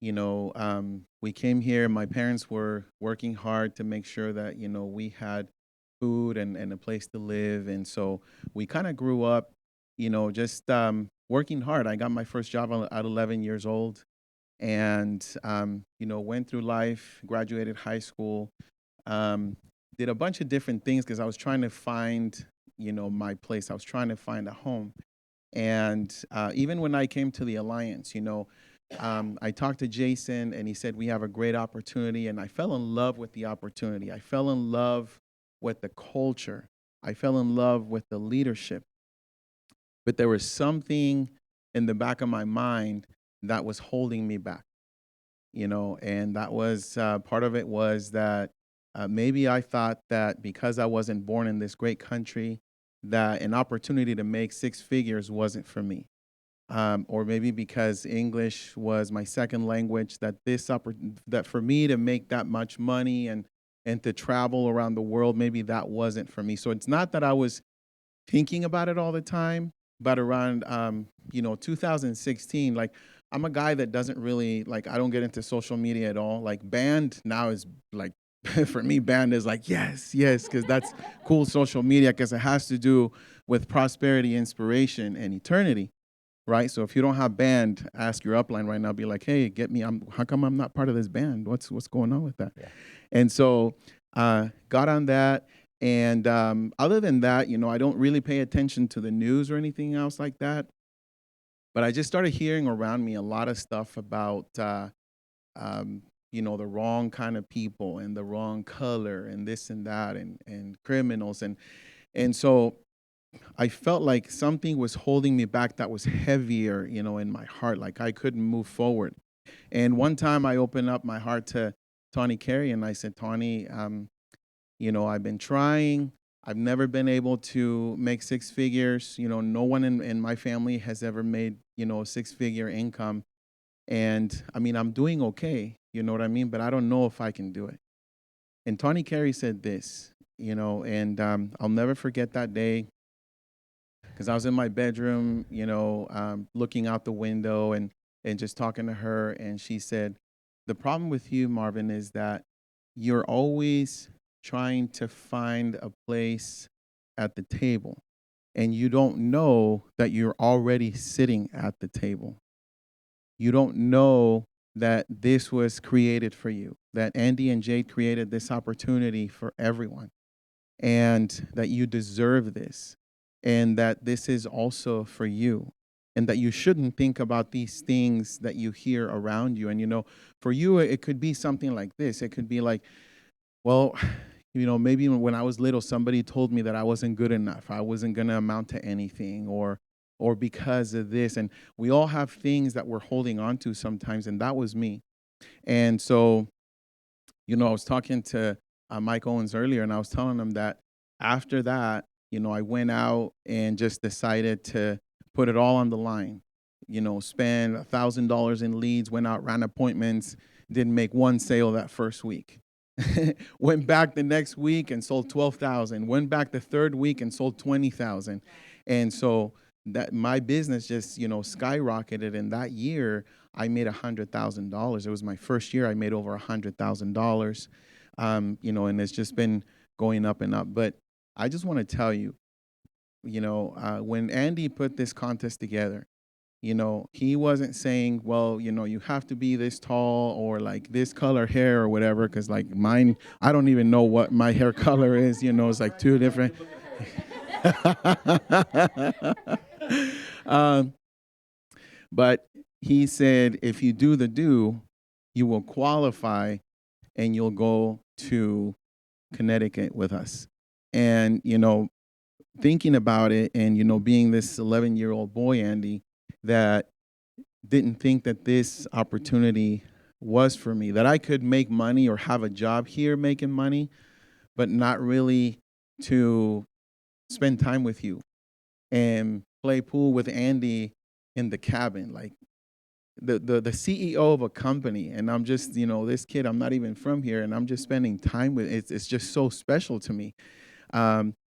We came here, my parents were working hard to make sure that, we had food and a place to live. And so we kind of grew up, just working hard. I got my first job at 11 years old. and went through life, graduated high school, did a bunch of different things because I was trying to find, my place. I was trying to find a home. And even when I came to the Alliance, I talked to Jason, and he said, we have a great opportunity. And I fell in love with the opportunity. I fell in love with the culture. I fell in love with the leadership. But there was something in the back of my mind that was holding me back, and that was part of it was that maybe I thought that because I wasn't born in this great country, that an opportunity to make six figures wasn't for me. Or maybe because English was my second language, that that for me to make that much money and to travel around the world, maybe that wasn't for me. So it's not that I was thinking about it all the time, but around 2016, like, I'm a guy that doesn't really, like, I don't get into social media at all. Like, band now is like, for me, band is like, yes, because that's cool social media, because it has to do with prosperity, inspiration, and eternity, right? So if you don't have band, ask your upline right now, be like, hey, get me, how come I'm not part of this band? What's going on with that? Yeah. And so got on that. And other than that, I don't really pay attention to the news or anything else like that. But I just started hearing around me a lot of stuff about, the wrong kind of people and the wrong color and this and that and criminals. And so I felt like something was holding me back that was heavier, in my heart, like I couldn't move forward. And one time I opened up my heart to Tawny Carey, and I said, Tawny, I've been trying. I've never been able to make six figures. No one in my family has ever made, a six-figure income. And I mean, I'm doing okay, you know what I mean? But I don't know if I can do it. And Tawny Carey said this, and I'll never forget that day, because I was in my bedroom, looking out the window and just talking to her. And she said, the problem with you, Marvin, is that you're always trying to find a place at the table, and you don't know that you're already sitting at the table. You don't know that this was created for you, that Andy and Jade created this opportunity for everyone, and that you deserve this, and that this is also for you, and that you shouldn't think about these things that you hear around you. And, for you, it could be something like this. It could be like, well, maybe when I was little, somebody told me that I wasn't good enough. I wasn't going to amount to anything, or because of this. And we all have things that we're holding on to sometimes, and that was me. And so, I was talking to Mike Owens earlier, and I was telling him that after that, I went out and just decided to put it all on the line, spend $1,000 in leads, went out, ran appointments, didn't make one sale that first week. Went back the next week and sold 12,000. Went back the third week and sold 20,000. And so that my business just, skyrocketed. And that year I made $100,000. It was my first year. I made over $100,000. And it's just been going up and up. But I just want to tell you, when Andy put this contest together, he wasn't saying, well, you have to be this tall or like this color hair or whatever, because like mine, I don't even know what my hair color is, it's like two different. But he said, if you do the do, you will qualify and you'll go to Connecticut with us. And, thinking about it and, being this 11-year-old boy, Andy, that didn't think that this opportunity was for me, that I could make money or have a job here making money, but not really to spend time with you and play pool with Andy in the cabin, like the CEO of a company. And I'm just, this kid, I'm not even from here, and I'm just spending time with, it's just so special to me.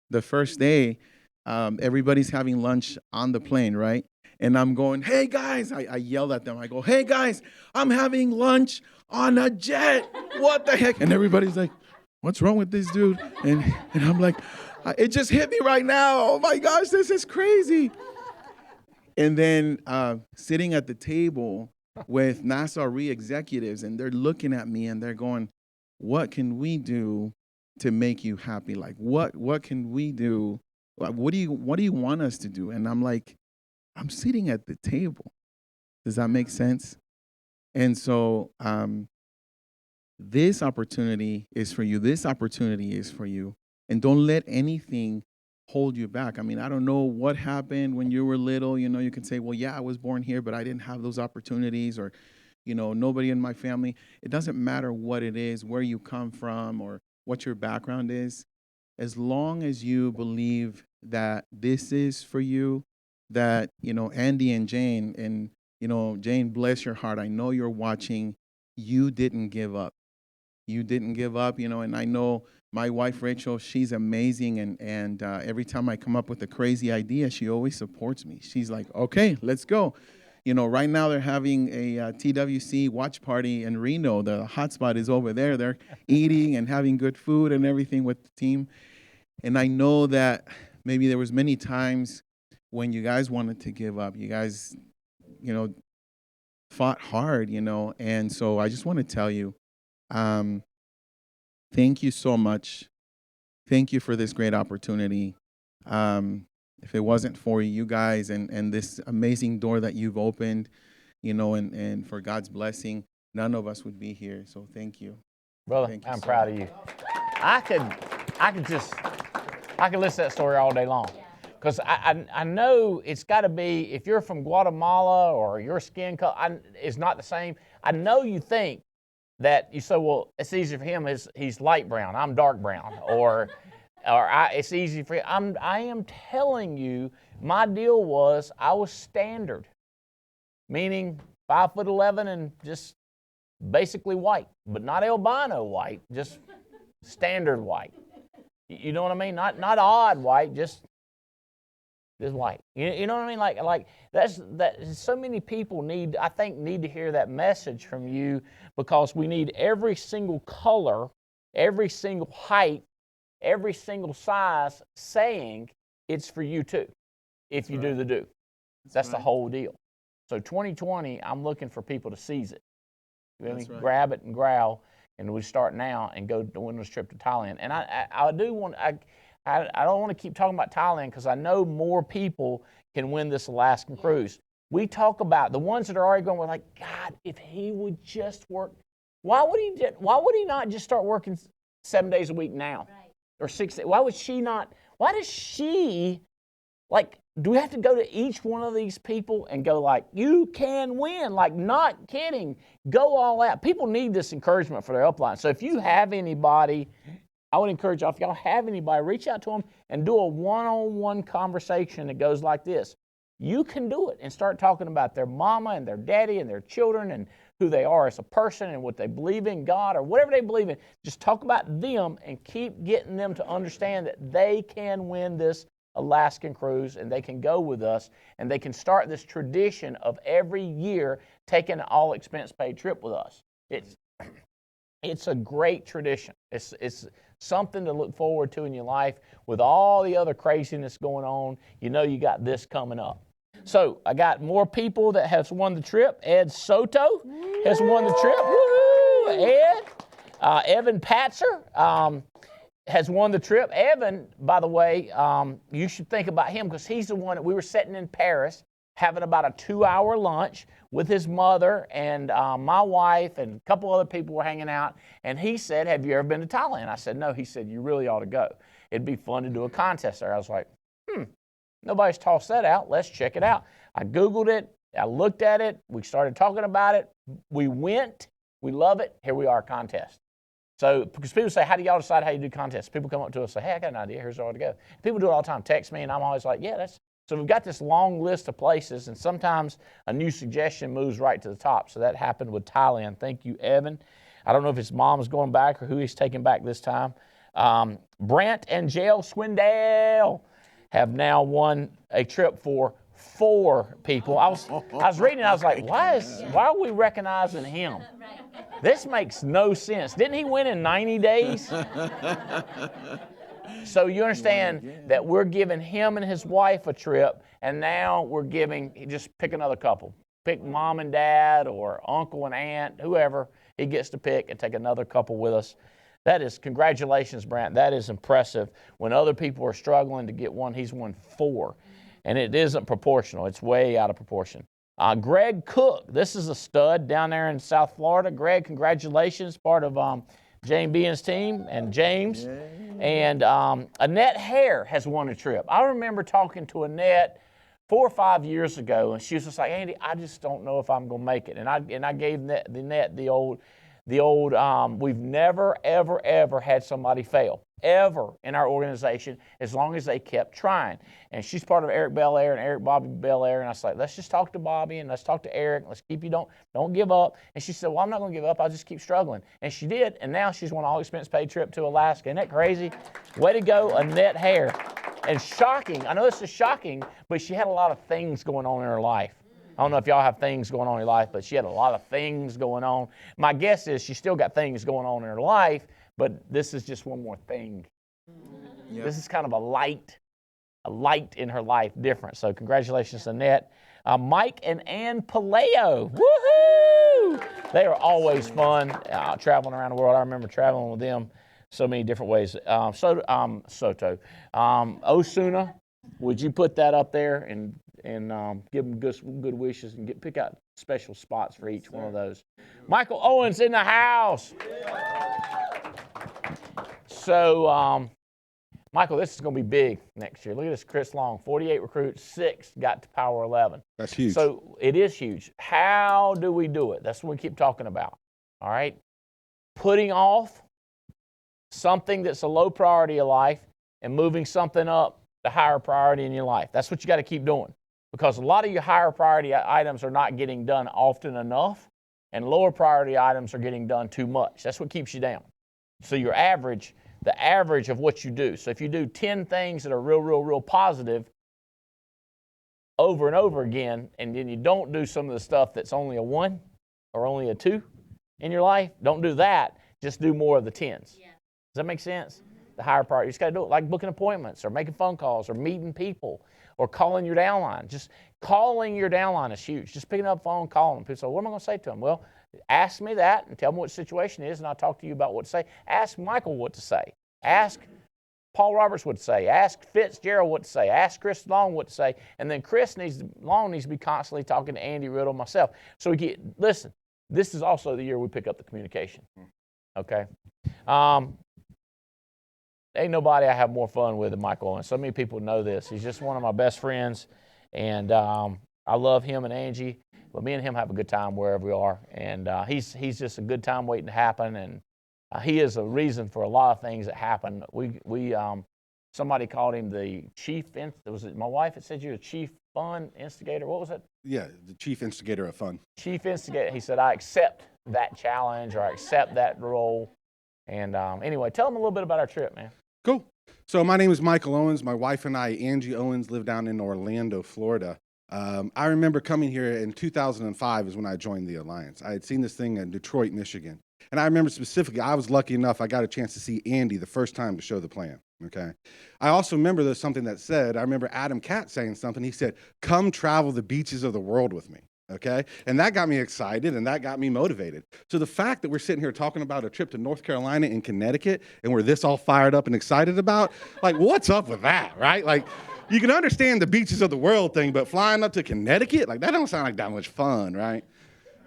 The first day, everybody's having lunch on the plane, right? And I'm going, hey, guys, I yelled at them. I go, hey, guys, I'm having lunch on a jet. What the heck? And everybody's like, what's wrong with this dude? And I'm like, it just hit me right now. Oh, my gosh, this is crazy. And then sitting at the table, with Nassau executives, and they're looking at me and they're going, what can we do to make you happy? Like, what can we do? Like, what do you want us to do? And I'm like, I'm sitting at the table. Does that make sense? And so this opportunity is for you. This opportunity is for you. And don't let anything hold you back. I mean, I don't know what happened when you were little. You know, you can say, well, yeah, I was born here, but I didn't have those opportunities, or, you know, nobody in my family. It doesn't matter what it is, where you come from, or what your background is. As long as you believe that this is for you, that, you know, Andy and Jane, and, you know, Jane, bless your heart. I know you're watching. You didn't give up. You didn't give up, you know, and I know my wife, Rachel, she's amazing. And every time I come up with a crazy idea, she always supports me. She's like, okay, let's go. You know, right now they're having a TWC watch party in Reno. The hotspot is over there. They're eating and having good food and everything with the team. And I know that maybe there was many times when you guys wanted to give up. You guys, you know, fought hard, you know. And so I just want to tell you, thank you so much. Thank you for this great opportunity. If it wasn't for you guys and this amazing door that you've opened, you know, and for God's blessing, none of us would be here. So thank you. Brother, Thank you I'm so proud much. of you. I could listen to that story all day long. Because I know it's got to be, if you're from Guatemala or your skin color is not the same, I know you think that you say, well, it's easy for him, he's light brown, I'm dark brown, or it's easy for him. I am telling you, my deal was I was standard, meaning 5'11" and just basically white, but not albino white, just standard white. You know what I mean? Not odd white, just white. You know what I mean? Like that. So many people need to hear that message from you, because we need every single color, every single height, every single size saying it's for you too, if you do the do. That's the whole deal. So 2020, I'm looking for people to seize it. You know what I mean? Right. Grab it and growl, and we start now and go to win this trip to Thailand. And I don't want to keep talking about Thailand, because I know more people can win this Alaskan cruise. We talk about the ones that are already going, we're like, God, if he would just work, why would he not just start working 7 days a week now? Right. Or 6 days? Why does she, like, do we have to go to each one of these people and go like, you can win, like, not kidding, go all out. People need this encouragement for their upline. So if you have anybody, I would encourage y'all, if y'all have anybody, reach out to them and do a one-on-one conversation that goes like this. You can do it, and start talking about their mama and their daddy and their children and who they are as a person and what they believe in, God, or whatever they believe in. Just talk about them and keep getting them to understand that they can win this Alaskan cruise, and they can go with us, and they can start this tradition of every year taking an all-expense-paid trip with us. It's a great tradition. It's something to look forward to in your life. With all the other craziness going on, you know you got this coming up. So I got more people that has won the trip. Ed Soto has won the trip. Woo-hoo! Ed. Evan Patzer has won the trip. Evan, by the way, you should think about him, because he's the one that we were sitting in Paris having about a 2-hour lunch with his mother and my wife, and a couple other people were hanging out. And he said, have you ever been to Thailand? I said, no. He said, you really ought to go. It'd be fun to do a contest there. I was like, nobody's tossed that out. Let's check it out. I Googled it. I looked at it. We started talking about it. We went. We love it. Here we are, contest. So, because people say, how do y'all decide how you do contests? People come up to us and say, hey, I got an idea. Here's where I ought to go. People do it all the time. Text me, and I'm always like, yeah, that's. So we've got this long list of places, and sometimes a new suggestion moves right to the top. So that happened with Thailand. Thank you, Evan. I don't know if his mom's going back or who he's taking back this time. Brent and Jael Swindell have now won a trip for 4 people. I was reading, I was like, why are we recognizing him? This makes no sense. Didn't he win in 90 days? So you understand that we're giving him and his wife a trip, and now we're giving, just pick another couple. pick mom and dad or uncle and aunt, whoever he gets to pick, and take another couple with us. That is, congratulations, Brant. That is impressive. When other people are struggling to get one, he's won 4. And it isn't proportional. It's way out of proportion. Greg Cook, this is a stud down there in South Florida. Greg, congratulations, part of Jane Bean's team and James. Yay. And Annette Hare has won a trip. I remember talking to Annette 4 or 5 years ago, and she was just like, Andy, I just don't know if I'm going to make it. And I gave Annette the old, we've never, ever, ever had somebody fail, ever in our organization, as long as they kept trying. And she's part of Eric Belair and Eric Bobby Belair. And I was like, let's just talk to Bobby and let's talk to Eric. Let's keep you, don't give up. And she said, well, I'm not going to give up. I'll just keep struggling. And she did. And now she's won an all-expense-paid trip to Alaska. Isn't that crazy? Way to go, Annette Hare. And shocking, I know this is shocking, but she had a lot of things going on in her life. I don't know if y'all have things going on in your life, but she had a lot of things going on. My guess is she still got things going on in her life, but this is just one more thing. Yep. This is kind of a light in her life difference. So congratulations, Annette. Mike and Ann Paleo. Woohoo! They are always fun traveling around the world. I remember traveling with them so many different ways. Soto. Osuna, would you put that up there and give them good wishes and pick out special spots for each one of those? Michael Owens in the house. So, Michael, this is going to be big next year. Look at this, Chris Long, 48 recruits, 6 got to Power 11. That's huge. So it is huge. How do we do it? That's what we keep talking about. All right? Putting off something that's a low priority in life and moving something up to higher priority in your life. That's what you got to keep doing, because a lot of your higher priority items are not getting done often enough, and lower priority items are getting done too much. That's what keeps you down. So your average, the average of what you do. So if you do 10 things that are real positive over and over again, and then you don't do some of the stuff that's only a 1 or only a 2 in your life, don't do that. Just do more of the 10s. Yeah. Does that make sense? The higher priority. You just got to do it, like booking appointments or making phone calls or meeting people or calling your downline. Just calling your downline is huge. Just picking up the phone, calling them. People say, what am I going to say to them? Well, ask me that and tell me what the situation is, and I'll talk to you about what to say. Ask Michael what to say. Ask Paul Roberts what to say. Ask Fitzgerald what to say. Ask Chris Long what to say. And then Long needs to be constantly talking to Andy Riddle, myself. So listen, this is also the year we pick up the communication. Okay? Ain't nobody I have more fun with than Michael Owens. So many people know this. He's just one of my best friends, and I love him and Angie. But me and him have a good time wherever we are, and he's just a good time waiting to happen, and he is a reason for a lot of things that happen. Somebody called him the chief. Was it my wife that said you're a chief fun instigator? What was it? Yeah, the chief instigator of fun. Chief instigator. He said, I accept that challenge, or I accept that role. And anyway, tell them a little bit about our trip, man. Cool. So my name is Michael Owens. My wife and I, Angie Owens, live down in Orlando, Florida. I remember coming here in 2005 is when I joined the Alliance. I had seen this thing in Detroit, Michigan. And I remember specifically, I was lucky enough, I got a chance to see Andy the first time to show the plan, okay? I also remember there's something that said, I remember Adam Katz saying something. He said, come travel the beaches of the world with me. Okay, and that got me excited and that got me motivated. So the fact that we're sitting here talking about a trip to North Carolina and Connecticut and we're this all fired up and excited about, like, what's up with that, right? Like, you can understand the beaches of the world thing, but flying up to Connecticut, like, that don't sound like that much fun, right?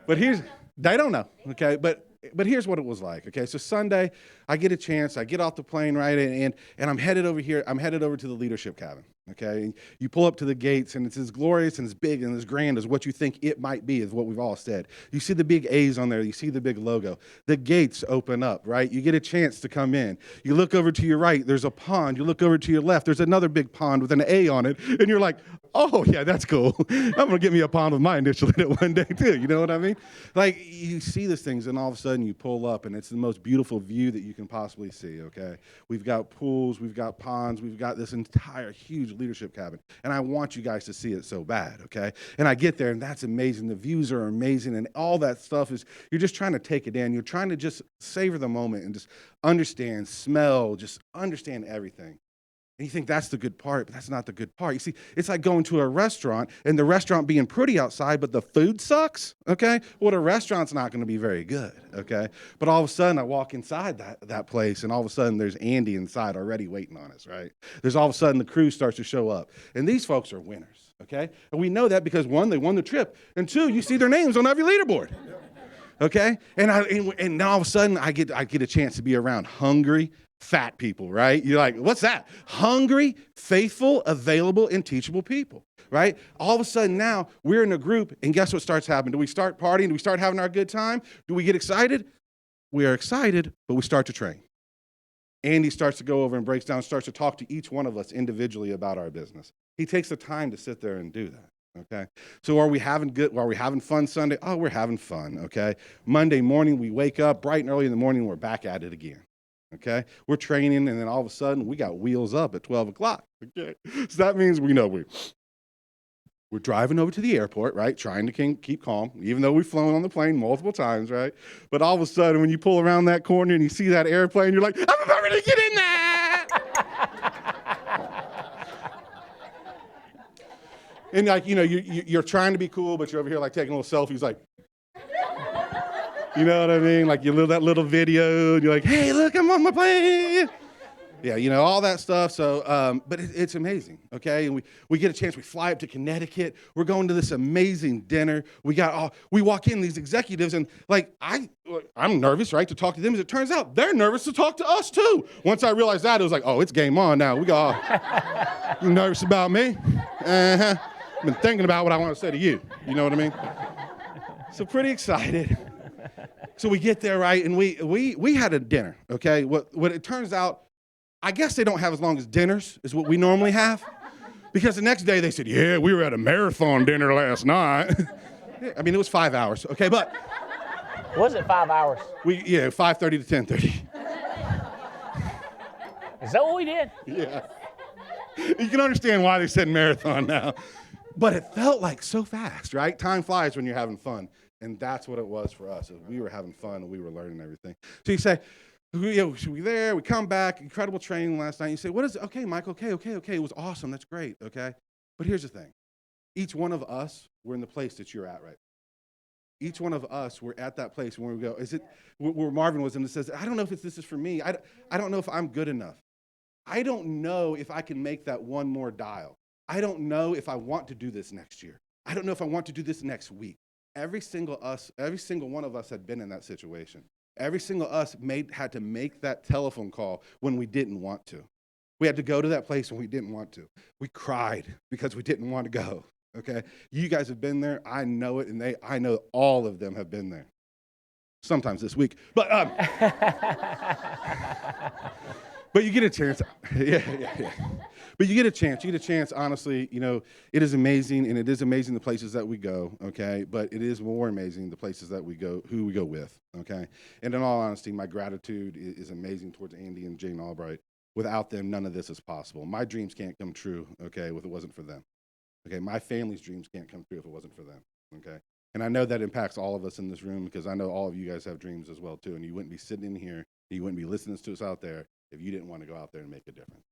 But they don't know, okay? But here's what it was like, okay? So Sunday, I get a chance, I get off the plane, right, and I'm headed over here, I'm headed over to the leadership cabin, okay? You pull up to the gates, and it's as glorious and as big and as grand as what you think it might be, is what we've all said. You see the big A's on there, you see the big logo. The gates open up, right? You get a chance to come in. You look over to your right, there's a pond. You look over to your left, there's another big pond with an A on it, and you're like, oh, yeah, that's cool. I'm going to get me a pond with my initial in it one day, too. You know what I mean? Like, you see these things, and all of a sudden you pull up, and it's the most beautiful view that you can possibly see, okay? We've got pools, we've got ponds, we've got this entire huge leadership cabin, and I want you guys to see it so bad, okay? And I get there, and that's amazing. The views are amazing, and all that stuff is, you're just trying to take it in. You're trying to just savor the moment and just understand, smell, just understand everything. And you think that's the good part, but that's not the good part. You see, it's like going to a restaurant and the restaurant being pretty outside, but the food sucks, okay? Well, the restaurant's not going to be very good, okay? But all of a sudden, I walk inside that place, and all of a sudden, there's Andy inside already waiting on us, right? There's all of a sudden, the crew starts to show up. And these folks are winners, okay? And we know that because, one, they won the trip, and two, you see their names on every leaderboard, okay? And now all of a sudden, I get a chance to be around hungry, fat people, right? You're like, what's that? Hungry, faithful, available, and teachable people, right? All of a sudden now we're in a group, and guess what starts happening? Do we start partying? Do we start having our good time? Do we get excited? We are excited, but we start to train. Andy starts to go over and breaks down, starts to talk to each one of us individually about our business. He takes the time to sit there and do that. Okay. So are we having fun Sunday? Oh, we're having fun. Okay. Monday morning, we wake up bright and early in the morning, we're back at it again. Okay, we're training, and then all of a sudden, we got wheels up at 12 o'clock. Okay, so that means we're driving over to the airport, right, trying to keep calm, even though we've flown on the plane multiple times, right? But all of a sudden, when you pull around that corner and you see that airplane, you're like, I'm about ready to get in there! And like, you're trying to be cool, but you're over here like taking little selfies, like, you know what I mean? Like that little video, and you're like, hey, look, I'm on my plane. Yeah, all that stuff. So, but it's amazing, okay? And we get a chance. We fly up to Connecticut. We're going to this amazing dinner. We walk in, these executives, and like I'm nervous, right, to talk to them. As it turns out, they're nervous to talk to us too. Once I realized that, it was like, oh, it's game on now. You nervous about me? Uh-huh. I've been thinking about what I want to say to you. You know what I mean? So pretty excited. So we get there, right, and we had a dinner, okay? What it turns out, I guess they don't have as long as dinners as what we normally have, because the next day they said, yeah, we were at a marathon dinner last night. I mean, it was 5 hours, okay, but. Was it 5 hours? 5:30 to 10:30. Is that what we did? Yeah. You can understand why they said marathon now. But it felt like so fast, right? Time flies when you're having fun. And that's what it was for us. We were having fun and we were learning everything. So you say, we there, we come back, incredible training last night. You say, what is it? Okay, Mike, okay. It was awesome. That's great, okay? But here's the thing. Each one of us, we're in the place that you're at right now. Each one of us, we're at that place where we go, is it where Marvin was and it says, I don't know if this is for me. I don't know if I'm good enough. I don't know if I can make that one more dial. I don't know if I want to do this next year. I don't know if I want to do this next week. Every single one of us had been in that situation. Every single us had to make that telephone call when we didn't want to. We had to go to that place when we didn't want to. We cried because we didn't want to go, okay? You guys have been there. I know it, and I know all of them have been there. Sometimes this week. But but you get a chance. Yeah. But you get a chance, honestly, it is amazing, and it is amazing the places that we go, okay? But it is more amazing the places that we go, who we go with, okay? And in all honesty, my gratitude is amazing towards Andy and Jane Albright. Without them, none of this is possible. My dreams can't come true, okay, if it wasn't for them. Okay, my family's dreams can't come true if it wasn't for them, okay? And I know that impacts all of us in this room because I know all of you guys have dreams as well, too, and you wouldn't be sitting in here, you wouldn't be listening to us out there if you didn't want to go out there and make a difference.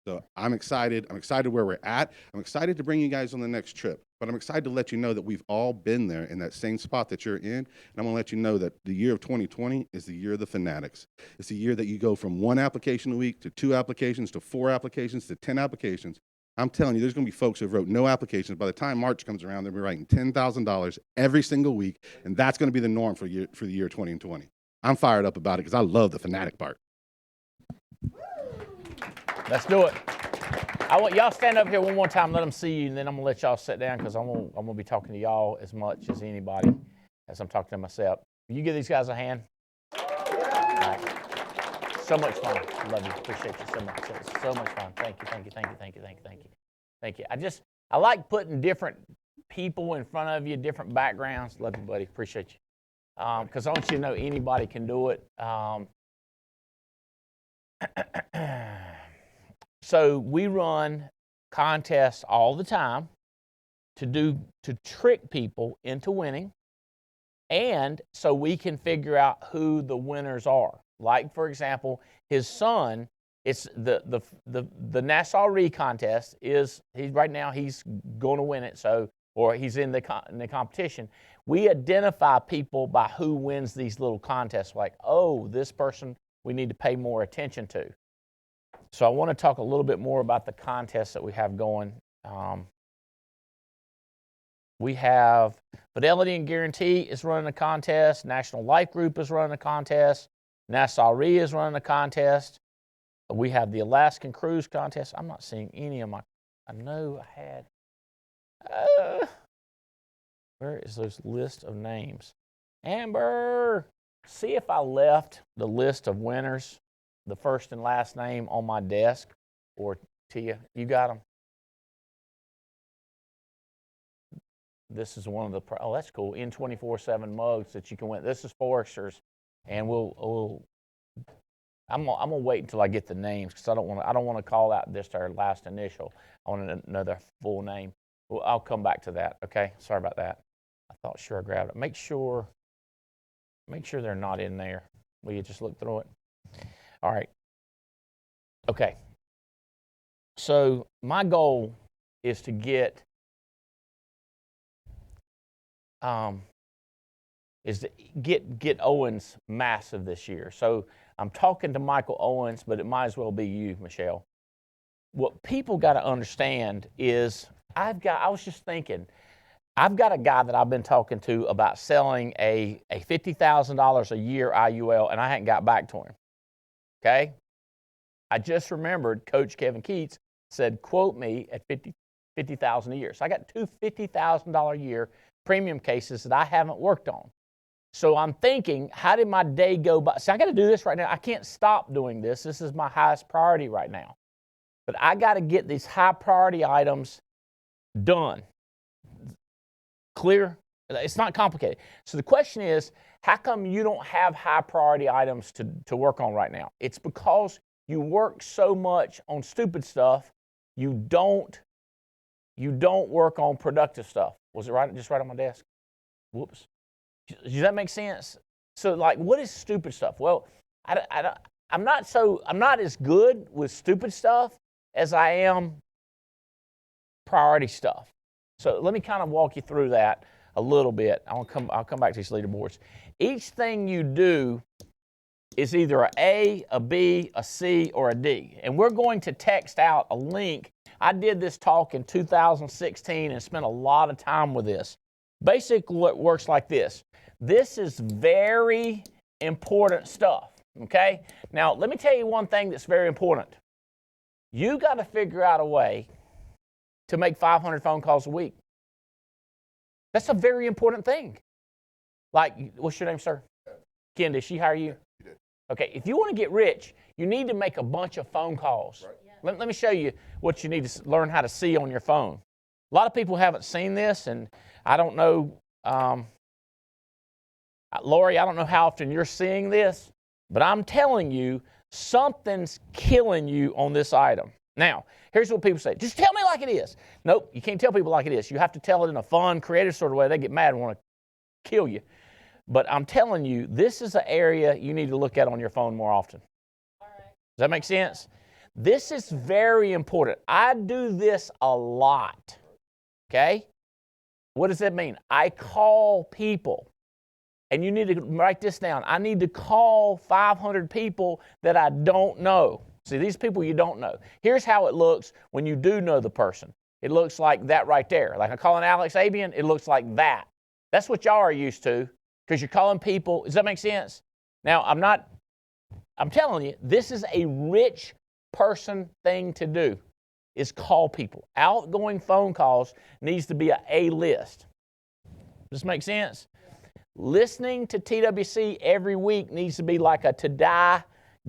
So I'm excited. I'm excited where we're at. I'm excited to bring you guys on the next trip. But I'm excited to let you know that we've all been there in that same spot that you're in. And I'm going to let you know that the year of 2020 is the year of the fanatics. It's the year that you go from 1 application a week to 2 applications to 4 applications to 10 applications. I'm telling you, there's going to be folks who wrote no applications. By the time March comes around, they'll be writing $10,000 every single week. And that's going to be the norm for the year 2020. I'm fired up about it because I love the fanatic part. Let's do it. I want y'all stand up here one more time, let them see you, and then I'm gonna let y'all sit down because I'm gonna be talking to y'all as much as anybody as I'm talking to myself. Will you give these guys a hand? All right. So much fun. Love you. Appreciate you so much. So much fun. Thank you. I like putting different people in front of you, different backgrounds. Love you, buddy. Appreciate you. Because I want you to know anybody can do it. So we run contests all the time to trick people into winning, and so we can figure out who the winners are. Like, for example, his son It's the Nassau Re contest is right now he's going to win it, or he's in the competition. We identify people by who wins these little contests, like, oh, this person we need to pay more attention to. So I want to talk a little bit more about the contests that we have going. We have Fidelity and Guarantee is running a contest. National Life Group is running a contest. Nassau Re is running a contest. We have the Alaskan Cruise contest. I'm not seeing any of my, I know I had, where is those list of names? Amber, see if I left the list of winners, the first and last name on my desk, or Tia, you got them? This is one of the, oh, that's cool, N24/7 mugs that you can win. This is Forrester's, and I'm gonna wait until I get the names, because I don't want to call out this our last initial. I want to know their full name. Well, I'll come back to that. Okay, sorry about that. I thought sure I grabbed it. Make sure they're not in there. Will you just look through it? All right. Okay. So my goal is to get Owens massive this year. So I'm talking to Michael Owens, but it might as well be you, Michelle. What people got to understand is I was just thinking, I've got a guy that I've been talking to about selling a $50,000 a year IUL, and I hadn't got back to him. Okay? I just remembered Coach Kevin Keats said, quote me at $50,000 a year. So I got two $50,000 a year premium cases that I haven't worked on. So I'm thinking, how did my day go by? See, I got to do this right now. I can't stop doing this. This is my highest priority right now. But I got to get these high priority items done. Clear? It's not complicated. So the question is, how come you don't have high priority items to work on right now? It's because you work so much on stupid stuff, you don't work on productive stuff. Was it right? Just right on my desk? Whoops. Does that make sense? So, like, what is stupid stuff? Well, I'm not as good with stupid stuff as I am priority stuff. So let me kind of walk you through that a little bit. I'll come back to these leaderboards. Each thing you do is either an A, a B, a C, or a D. And we're going to text out a link. I did this talk in 2016 and spent a lot of time with this. Basically, it works like this. This is very important stuff, okay? Now, let me tell you one thing that's very important. You got to figure out a way to make 500 phone calls a week. That's a very important thing. Like, what's your name, sir? Ken, did she hire you? She did. Okay, if you want to get rich, you need to make a bunch of phone calls. Right. Yeah. Let me show you what you need to learn how to see on your phone. A lot of people haven't seen this, and I don't know, Lori, I don't know how often you're seeing this, but I'm telling you, something's killing you on this item. Now, here's what people say. Just tell me like it is. Nope, you can't tell people like it is. You have to tell it in a fun, creative sort of way. They get mad and want to kill you. But I'm telling you, this is an area you need to look at on your phone more often. All right. Does that make sense? This is very important. I do this a lot. Okay? What does that mean? I call people. And you need to write this down. I need to call 500 people that I don't know. See, these people you don't know. Here's how it looks when you do know the person. It looks like that right there. Like I'm calling Alex Abian, it looks like that. That's what y'all are used to because you're calling people. Does that make sense? Now, I'm telling you, this is a rich person thing to do, is call people. Outgoing phone calls needs to be an A list. Does this make sense? Listening to TWC every week needs to be like a to-die,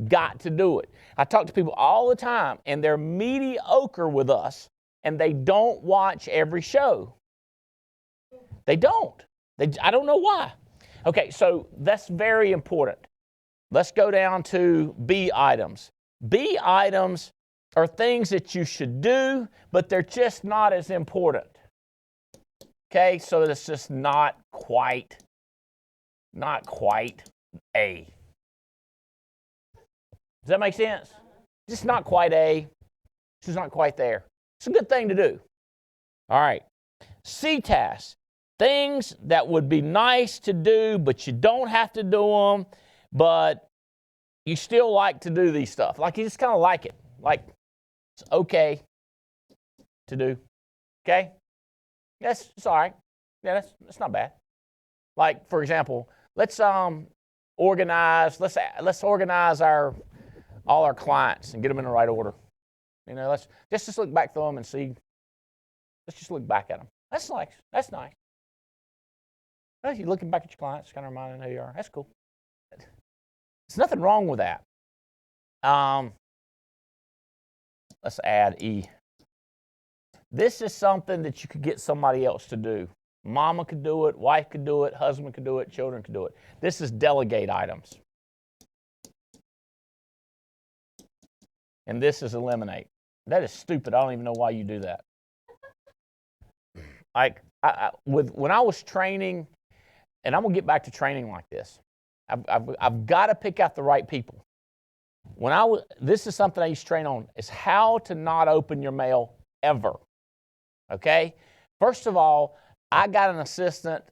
got to do it. I talk to people all the time, and they're mediocre with us, and they don't watch every show. They don't. I don't know why. Okay, so that's very important. Let's go down to B items. B items are things that you should do, but they're just not as important. Okay, so it's just not quite A. Does that make sense? Just not quite A. It's just not quite there. It's a good thing to do. All right. C tasks. Things that would be nice to do, but you don't have to do them, but you still like to do these stuff. Like you just kind of like it. Like it's okay to do. Okay? Yes, it's all right. Yeah, that's not bad. Like, for example, let's organize all our clients and get them in the right order. You know, let's just look back through them and see. Let's just look back at them. That's nice. That's nice. Well, you're looking back at your clients, kind of reminding who you are. That's cool. There's nothing wrong with that. Let's add E. This is something that you could get somebody else to do. Mama could do it, wife could do it, husband could do it, children could do it. This is delegate items. And this is eliminate. That is stupid. I don't even know why you do that. Like, when I was training, and I'm going to get back to training like this, I've got to pick out the right people. This is something I used to train on, is how to not open your mail ever. Okay? First of all, I got an assistant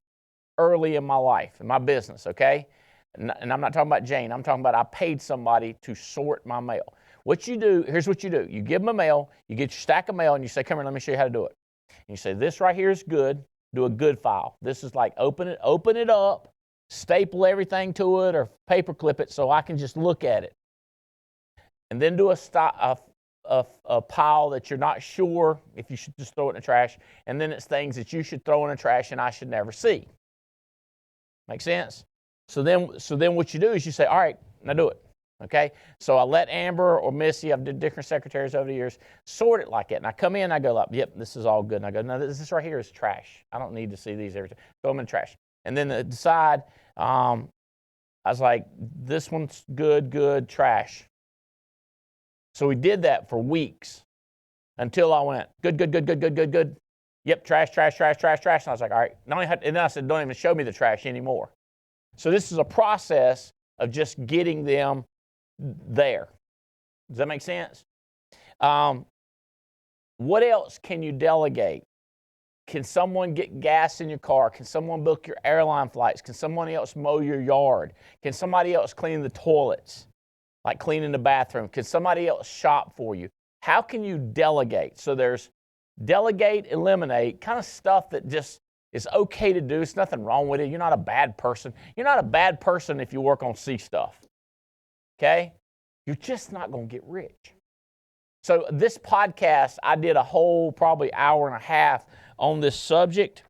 early in my life, in my business, okay? And I'm not talking about Jane. I'm talking about I paid somebody to sort my mail. What you do, here's what you do. You give them a mail, you get your stack of mail, and you say, come here, let me show you how to do it. And you say, this right here is good. Do a good file. This is like open it up, staple everything to it, or paper clip it so I can just look at it. And then do a pile that you're not sure if you should just throw it in the trash. And then it's things that you should throw in the trash and I should never see. Make sense? So then what you do is you say, all right, now do it. Okay? So I let Amber or Missy, I've did different secretaries over the years, sort it like that. And I come in, I go like, yep, this is all good. And I go, no, this right here is trash. I don't need to see these every time. Throw them in the trash. And then decide, I was like, this one's good, trash. So we did that for weeks until I went, good. Yep, trash. And I was like, all right. And then I said, don't even show me the trash anymore. So this is a process of just getting them there. Does that make sense? What else can you delegate? Can someone get gas in your car? Can someone book your airline flights? Can somebody else mow your yard? Can somebody else clean the toilets? Like cleaning the bathroom. Can somebody else shop for you? How can you delegate? So there's delegate, eliminate, kind of stuff that just is okay to do. There's nothing wrong with it. You're not a bad person. You're not a bad person if you work on C stuff. Okay? You're just not going to get rich. So this podcast, I did a whole probably hour and a half on this subject.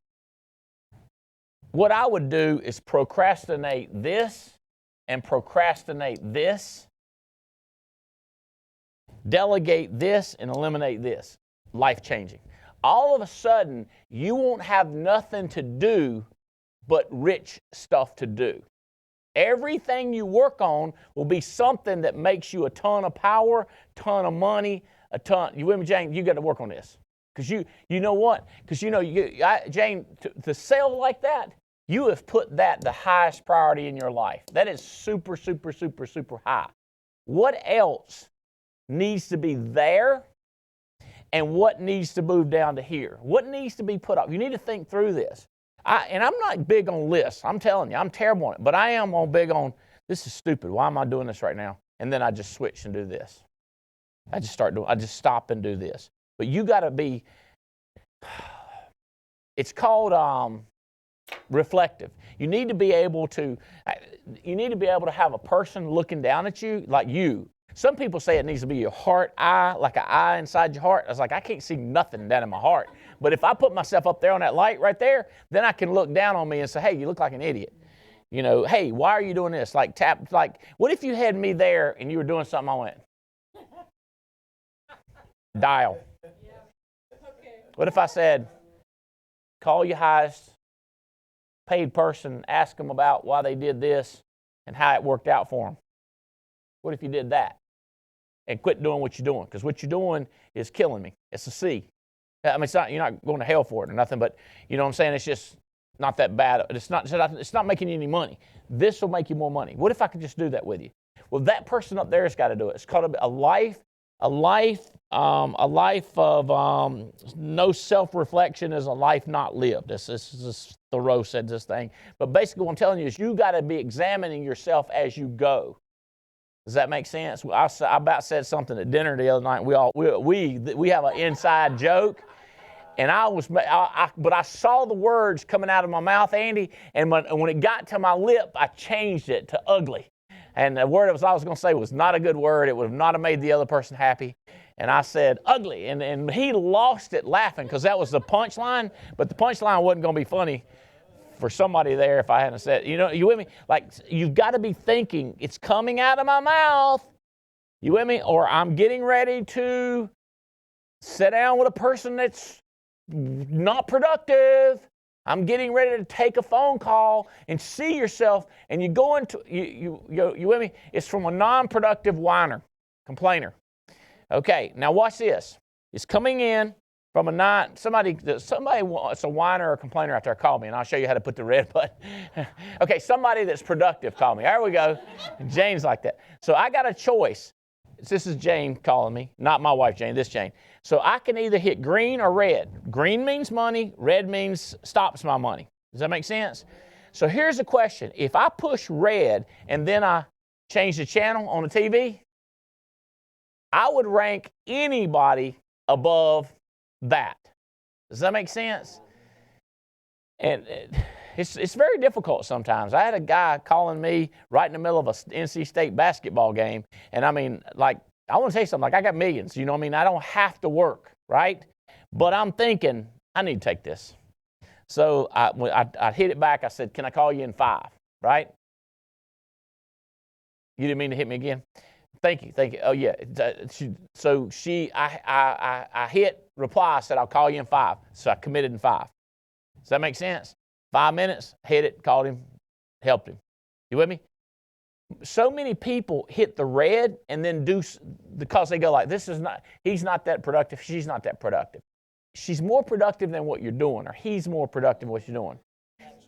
What I would do is procrastinate this and procrastinate this. Delegate this and eliminate this. Life-changing. All of a sudden, you won't have nothing to do but rich stuff to do. Everything you work on will be something that makes you a ton of power, ton of money, a ton. You with me, Jane? You got to work on this. Because you know what? Because Jane, to sell like that, you have put that the highest priority in your life. That is super, super, super, super high. What else needs to be there? And what needs to move down to here? What needs to be put up? You need to think through this. And I'm not big on lists. I'm telling you, I'm terrible on it. But I am big on, this is stupid. Why am I doing this right now? And then I just switch and do this. I just stop and do this. But you got to be, it's called reflective. You need to be able to have a person looking down at you like you. Some people say it needs to be your heart eye, like an eye inside your heart. I was like, I can't see nothing down in my heart. But if I put myself up there on that light right there, then I can look down on me and say, hey, you look like an idiot. You know, hey, why are you doing this? Like, what if you had me there and you were doing something, I went, dial. What if I said, call your highest paid person, ask them about why they did this and how it worked out for them? What if you did that? And quit doing what you're doing, because what you're doing is killing me. It's a C. I mean, you're not going to hell for it or nothing, but you know what I'm saying? It's just not that bad. It's not making you any money. This will make you more money. What if I could just do that with you? Well, that person up there has got to do it. It's called a life A life of no self-reflection is a life not lived. This Thoreau said this thing. But basically what I'm telling you is you got to be examining yourself as you go. Does that make sense? I about said something at dinner the other night. We have an inside joke. And but I saw the words coming out of my mouth, Andy, and when it got to my lip, I changed it to ugly. And the word I was going to say was not a good word. It would have not have made the other person happy. And I said ugly. And he lost it laughing because that was the punchline. But the punchline wasn't going to be funny for somebody there if I hadn't said, you with me? Like, you've got to be thinking, it's coming out of my mouth. You with me? Or I'm getting ready to sit down with a person that's not productive. I'm getting ready to take a phone call and see yourself, and you go into you with me? It's from a non-productive whiner, complainer. Okay, now watch this. It's coming in from somebody wants a whiner or complainer out there. Call me, and I'll show you how to put the red button. Okay, somebody that's productive, call me. There we go. Jane's like that. So I got a choice. This is Jane calling me, not my wife Jane, this Jane. So I can either hit green or red. Green means money, red means stops my money. Does that make sense? So here's the question. If I push red and then I change the channel on the TV, I would rank anybody above that. Does that make sense? And it's very difficult sometimes. I had a guy calling me right in the middle of a NC State basketball game, and I mean, like, I want to say something, like, I got millions, you know what I mean? I don't have to work, right? But I'm thinking, I need to take this. So I hit it back. I said, can I call you in 5, right? You didn't mean to hit me again? Thank you. Oh, yeah. So I hit reply. I said, I'll call you in 5. So I committed in 5. Does that make sense? 5 minutes, hit it, called him, helped him. You with me? So many people hit the red and then because they go like, he's not that productive, she's not that productive. She's more productive than what you're doing, or he's more productive than what you're doing.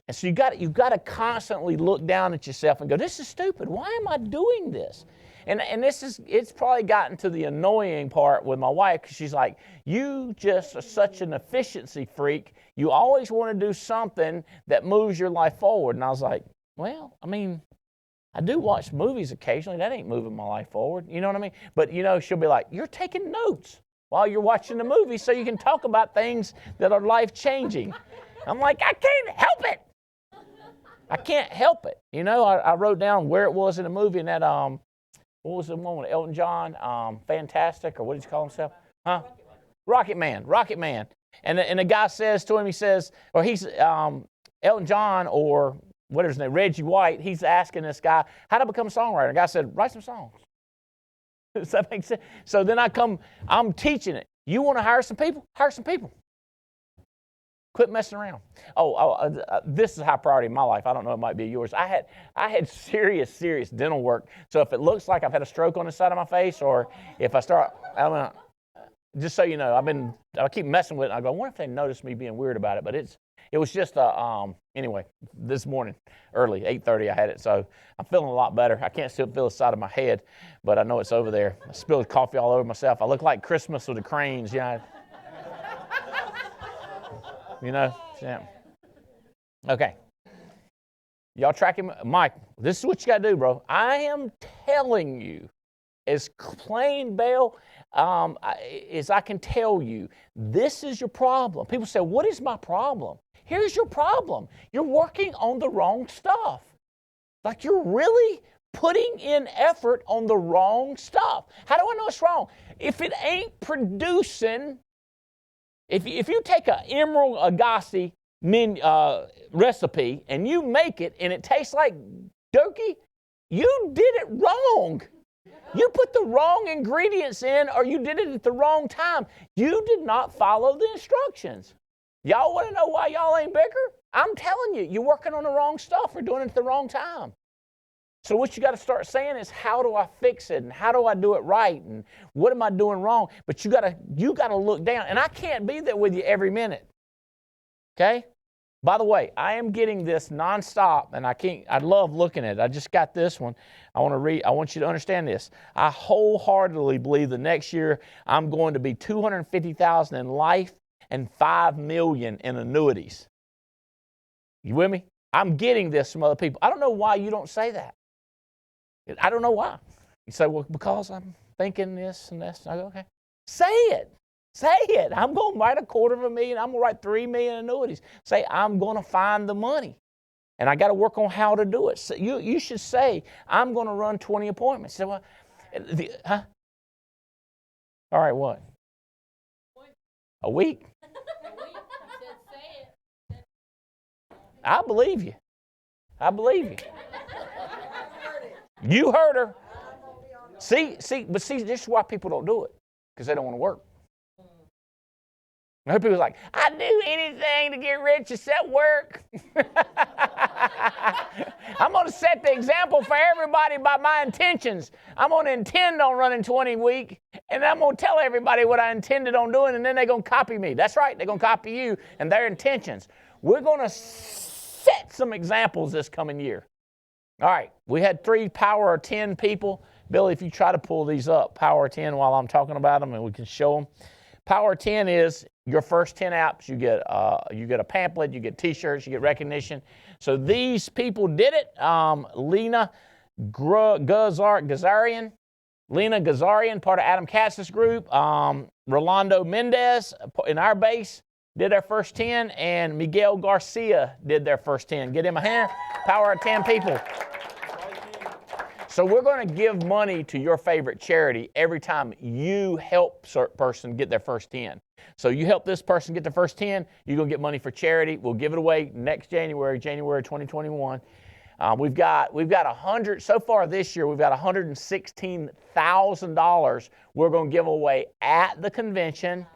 And so you've got to constantly look down at yourself and go, this is stupid. Why am I doing this? And it's probably gotten to the annoying part with my wife, because she's like, you just are such an efficiency freak. You always want to do something that moves your life forward. And I was like, well, I mean, I do watch movies occasionally. That ain't moving my life forward. You know what I mean? But, she'll be like, you're taking notes while you're watching the movie so you can talk about things that are life-changing. I'm like, I can't help it. I can't help it. I wrote down where it was in the movie, and that, what was the one with Elton John? Fantastic, or what did he call himself? Huh? Rocket Man. And the guy says to him, he's Elton John, or whatever his name, Reggie White, he's asking this guy how to become a songwriter. The guy said, write some songs. Does that make sense? So then I'm teaching it. You want to hire some people? Hire some people. Quit messing around. This is a high priority in my life. I don't know, it might be yours. I had serious dental work. So if it looks like I've had a stroke on the side of my face, or if I start, just so you know, I keep messing with it. I go, I wonder if they notice me being weird about it. But it was just anyway, this morning, early, 8:30, I had it. So I'm feeling a lot better. I can't still feel the side of my head, but I know it's over there. I spilled coffee all over myself. I look like Christmas with the cranes, Yeah. Yeah. Okay. Y'all tracking? Mike, this is what you got to do, bro. I am telling you, as plain Bell as I can tell you, this is your problem. People say, what is my problem? Here's your problem. You're working on the wrong stuff. Like, you're really putting in effort on the wrong stuff. How do I know it's wrong? If it ain't producing, if you take an Emerald Agassi recipe and you make it and it tastes like dookie, you did it wrong. You put the wrong ingredients in, or you did it at the wrong time. You did not follow the instructions. Y'all want to know why y'all ain't bigger? I'm telling you, you're working on the wrong stuff or doing it at the wrong time. So what you got to start saying is, how do I fix it, and how do I do it right, and what am I doing wrong? But you got to look down, and I can't be there with you every minute. Okay? By the way, I am getting this nonstop, and I love looking at it. I just got this one. I want you to understand this. I wholeheartedly believe the next year I'm going to be $250,000 in life and $5 million in annuities. You with me? I'm getting this from other people. I don't know why you don't say that. I don't know why. You say, well, because I'm thinking this and this. I go, okay. Say it. Say it. I'm going to write $250,000. I'm going to write $3 million annuities. Say, I'm going to find the money. And I got to work on how to do it. So you should say, I'm going to run 20 appointments. Say, well, huh? All right, what? A week? I believe you. I believe you. You heard her. See, this is why people don't do it, because they don't want to work. I heard people like, I'd do anything to get rich except work. I'm going to set the example for everybody by my intentions. I'm going to intend on running 20 a week, and I'm going to tell everybody what I intended on doing, and then they're going to copy me. That's right. They're going to copy you and their intentions. We're going to set some examples this coming year. All right. We had 3 Power of 10 people. Billy, if you try to pull these up, Power of 10 while I'm talking about them, and we can show them. Power of 10 is your first 10 apps. You get a pamphlet, you get T-shirts, you get recognition. So these people did it. Lena Gazarian, part of Adam Katz's group. Rolando Mendez in our base did their first 10, and Miguel Garcia did their first 10. Get him a hand. Power of 10 people. So we're going to give money to your favorite charity every time you help a person get their first 10. So you help this person get their first 10, you're going to get money for charity. We'll give it away next January 2021. We've got 100, so far this year, we've got $116,000 we're going to give away at the convention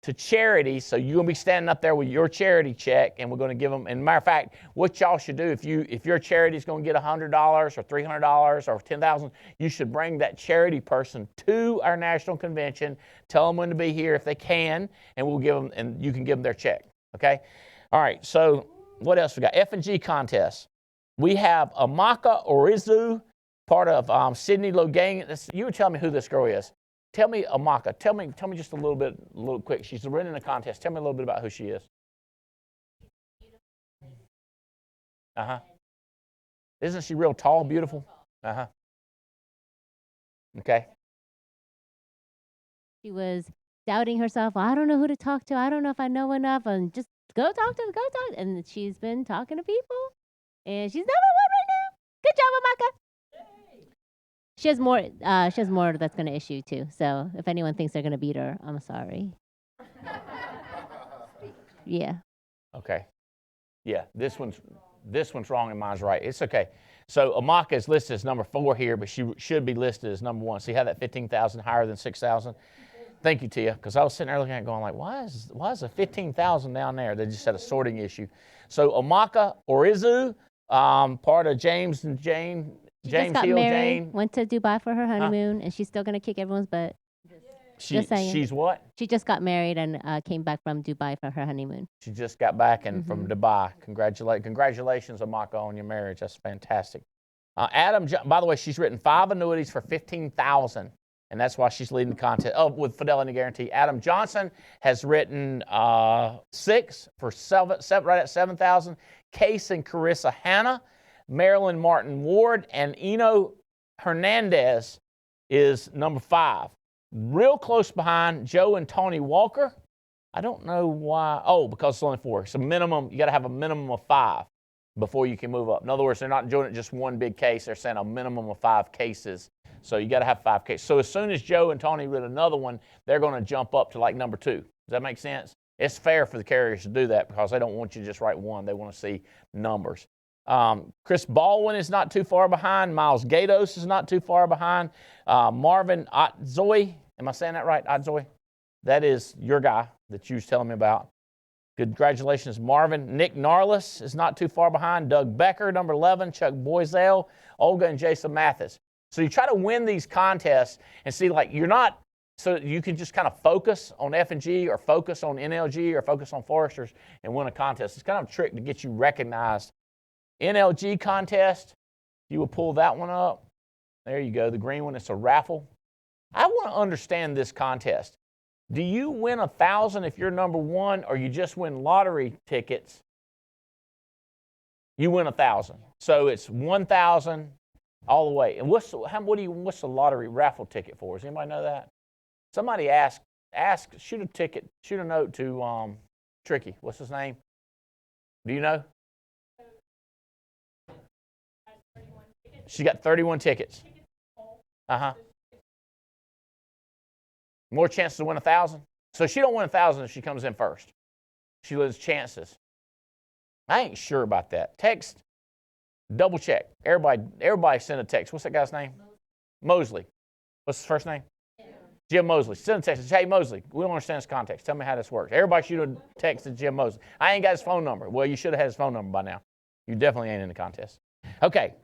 to charity. So you're going to be standing up there with your charity check, and we're going to give them. And matter of fact, what y'all should do, if your charity is going to get $100 or $300 or $10,000, you should bring that charity person to our national convention. Tell them when to be here if they can, and we'll give them, and you can give them their check. Okay. All right. So what else we got? F&G contest. We have Amaka Orizu, part of Sydney Logang. You would tell me who this girl is. Tell me, Amaka, tell me just a little quick. She's running a contest. Tell me a little bit about who she is. Uh-huh. Isn't she real tall, beautiful? Uh-huh. Okay. She was doubting herself. I don't know who to talk to. I don't know if I know enough. And just go talk. And she's been talking to people. And she's number 1 right now. Good job, Amaka. She has more that's going to issue too. So if anyone thinks they're going to beat her, I'm sorry. Yeah. Okay. Yeah, this one's wrong and mine's right. It's okay. So Amaka is listed as number 4 here, but she should be listed as number 1. See how that 15,000 higher than 6,000? Thank you, Tia, because I was sitting there looking at it going like, why is the 15,000 down there? They just had a sorting issue. So Amaka Orizu, part of James and Jane. She just got married, went to Dubai for her honeymoon, and she's still going to kick everyone's butt. Just saying. She's what? She just got married and came back from Dubai for her honeymoon. She just got back from Dubai. Congratulations, Amaka, on your marriage. That's fantastic. Adam, by the way, she's written 5 annuities for $15,000, and that's why she's leading the contest. Oh, with Fidelity Guarantee. Adam Johnson has written 6 for right at $7,000. Case and Carissa Hanna. Marilyn Martin Ward, and Eno Hernandez is number 5. Real close behind, Joe and Tony Walker. I don't know why. Oh, because it's only 4. So minimum, you got to have a minimum of 5 before you can move up. In other words, they're not doing it just one big case. They're saying a minimum of 5 cases. So you got to have 5 cases. So as soon as Joe and Tony read another one, they're going to jump up to like number 2. Does that make sense? It's fair for the carriers to do that because they don't want you to just write 1. They want to see numbers. Chris Baldwin is not too far behind. Miles Gatos is not too far behind. Marvin Otzoy, am I saying that right, Otzoy? That is your guy that you was telling me about. Congratulations, Marvin. Nick Narlis is not too far behind. Doug Becker, number 11. Chuck Boisel, Olga, and Jason Mathis. So you try to win these contests and see, like, you're not so you can just kind of focus on F&G or focus on NLG or focus on Foresters and win a contest. It's kind of a trick to get you recognized. NLG contest, you will pull that one up. There you go, the green one. It's a raffle. I want to understand this contest. Do you win 1,000 if you're number one, or you just win lottery tickets? You win 1,000. So it's 1,000 all the way. And what's the lottery raffle ticket for? Does anybody know that? Somebody shoot a note to Tricky. What's his name? Do you know? She got 31 tickets. More chances to win 1,000. So she don't win 1,000 if she comes in first. She loses chances. I ain't sure about that. Text, double check. Everybody send a text. What's that guy's name? Mosley. What's his first name? Jim Mosley. Send a text. Hey, Mosley, we don't understand this context. Tell me how this works. Everybody shoot a text to Jim Mosley. I ain't got his phone number. Well, you should have had his phone number by now. You definitely ain't in the contest. Okay.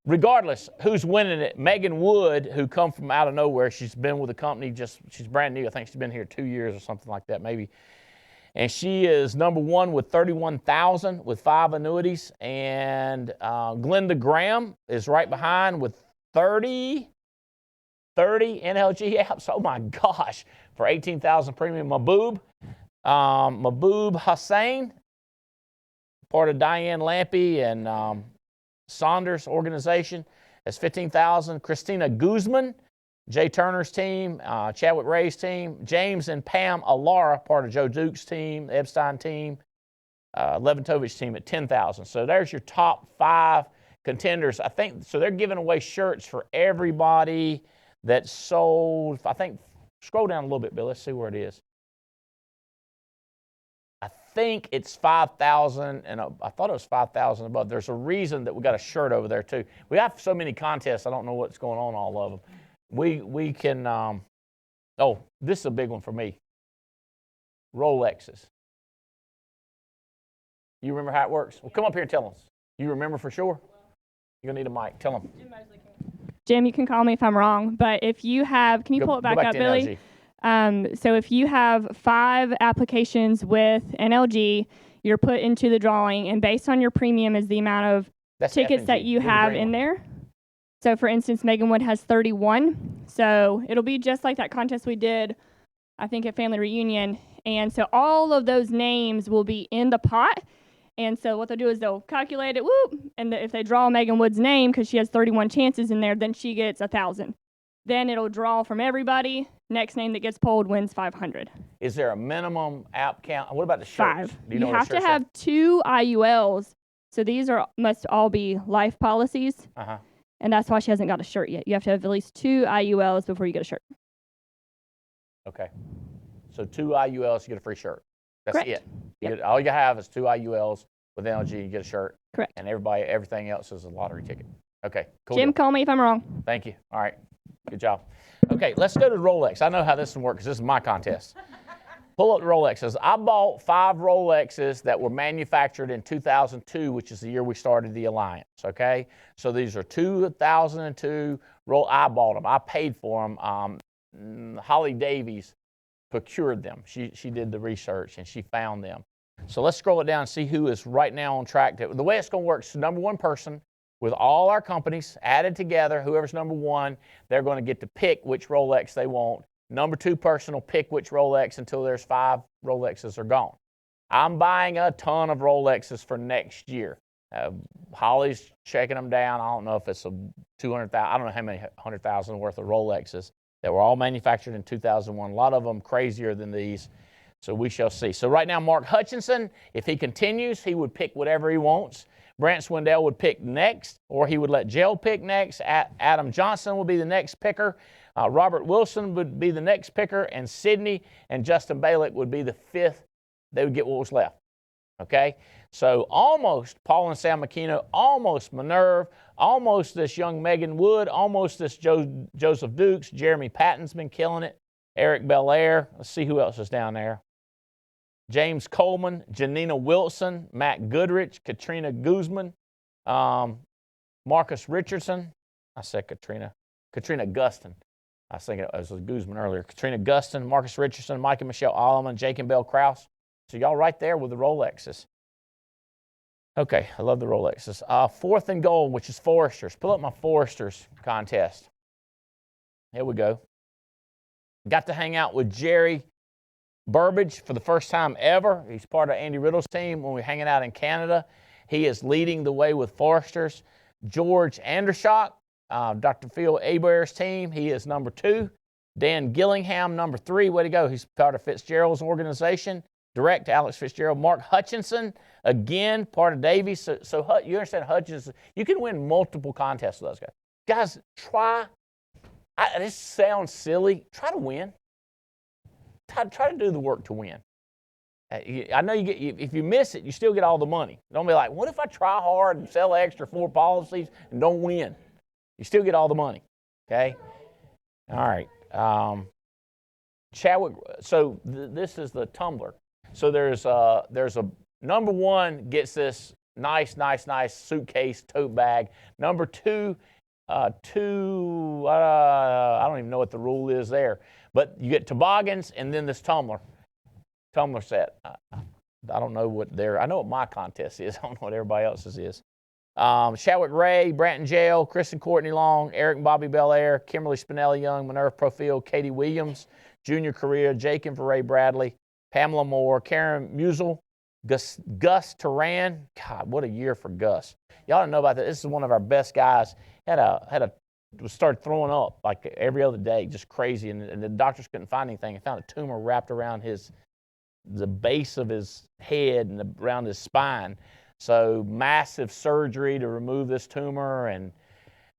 Regardless, who's winning it? Megan Wood, who come from out of nowhere. She's been with the company, she's brand new. I think she's been here 2 years or something like that, maybe. And she is number one with 31,000 with 5 annuities. And Glenda Graham is right behind with 30 NLG apps. Oh my gosh, for 18,000 premium. Mahboob Hussain, part of Diane Lampy and Saunders organization, that's 15,000. Christina Guzman, Jay Turner's team, Chadwick Ray's team, James and Pam Alara, part of Joe Duke's team, the Epstein team, Leventovich team at 10,000. So there's your top 5 contenders. I think so. They're giving away shirts for everybody that sold. I think scroll down a little bit, Bill. Let's see where it is. I think it's 5,000, and I thought it was 5,000 above. There's a reason that we got a shirt over there too. We have so many contests. I don't know what's going on all of them. We can. Oh, this is a big one for me. Rolexes. You remember how it works? Well, come up here and tell us. You remember for sure? You're gonna need a mic. Tell them. Jim, you can call me if I'm wrong, but if you have, can you pull it back up, Billy? So if you have 5 applications with NLG, you're put into the drawing, and based on your premium is the amount of tickets that you have in there. So for instance, Megan Wood has 31. So it'll be just like that contest we did, I think, at Family Reunion. And so all of those names will be in the pot. And so what they'll do is they'll calculate it, and if they draw Megan Wood's name, because she has 31 chances in there, then she gets 1,000. Then it'll draw from everybody. Next name that gets pulled wins 500. Is there a minimum app count? What about the shirts? 5. Do you know have to have 2 IULs. So these must all be life policies. And that's why she hasn't got a shirt yet. You have to have at least 2 IULs before you get a shirt. Okay. So 2 IULs, you get a free shirt. That's Correct. it. All you have is 2 IULs with NLG, you get a shirt. Correct. And everything else is a lottery ticket. Okay, cool. Jim, call me if I'm wrong. Thank you. All right, good job. Okay, let's go to Rolex. I know how this one works because this is my contest. Pull up the Rolexes. I bought 5 Rolexes that were manufactured in 2002, which is the year we started the Alliance, okay? So these are 2002. I bought them. I paid for them. Holly Davies procured them. She did the research, and she found them. So let's scroll it down and see who is right now on track. The way it's going to work is number 1 person with all our companies added together, whoever's number 1, they're going to get to pick which Rolex they want. Number 2 person will pick which Rolex until there's 5 Rolexes are gone. I'm buying a ton of Rolexes for next year. Holly's checking them down. I don't know if it's a 200,000. I don't know how many 100,000 worth of Rolexes that were all manufactured in 2001. A lot of them crazier than these. So we shall see. So right now, Mark Hutchinson, if he continues, he would pick whatever he wants. Brant Swindell would pick next, or he would let Jill pick next. Adam Johnson will be the next picker. Robert Wilson would be the next picker, and Sydney and Justin Balick would be the 5th. They would get what was left. Okay? So almost Paul and Sam McKenna, almost Minerve, almost this young Megan Wood, almost this Joseph Dukes. Jeremy Patton's been killing it. Eric Belair. Let's see who else is down there. James Coleman, Janina Wilson, Matt Goodrich, Katrina Guzman, Marcus Richardson. I said Katrina Gustin. I was thinking it was Guzman earlier. Katrina Guston, Marcus Richardson, Mike and Michelle Alleman, Jake and Bell Krause. So y'all right there with the Rolexes. Okay, I love the Rolexes. 4th and goal, which is Foresters. Pull up my Foresters contest. Here we go. Got to hang out with Jerry Burbage for the first time ever. He's part of Andy Riddle's team when we're hanging out in Canada. He is leading the way with Foresters. George Andershock, Dr. Phil Abear's team. He is number 2. Dan Gillingham, number 3. Way to go. He's part of Fitzgerald's organization. Direct to Alex Fitzgerald. Mark Hutchinson, again, part of Davies. So you understand Hutchinson. You can win multiple contests with those guys. Guys, try. This sounds silly. Try to win. Try to do the work to win. I know you get. If you miss it, you still get all the money. Don't be like, what if I try hard and sell extra 4 policies and don't win? You still get all the money. Okay? All right. Chadwick. So this is the tumbler. So there's a number 1 gets this nice suitcase tote bag. Number 2, I don't even know what the rule is there, but you get toboggans and then this tumbler set. I don't know I know what my contest is. I don't know what everybody else's is. Chadwick Ray, Branton Jail, Chris and Courtney Long, Eric and Bobby Belair, Kimberly Spinelli Young, Minerva Profield, Katie Williams, Junior Correa, Jake and Veray Bradley, Pamela Moore, Karen Musel, Gus Turan. God, what a year for Gus. Y'all don't know about that. This is one of our best guys. Started throwing up like every other day, just crazy. And the doctors couldn't find anything. They found a tumor wrapped around the base of his head and around his spine. So massive surgery to remove this tumor.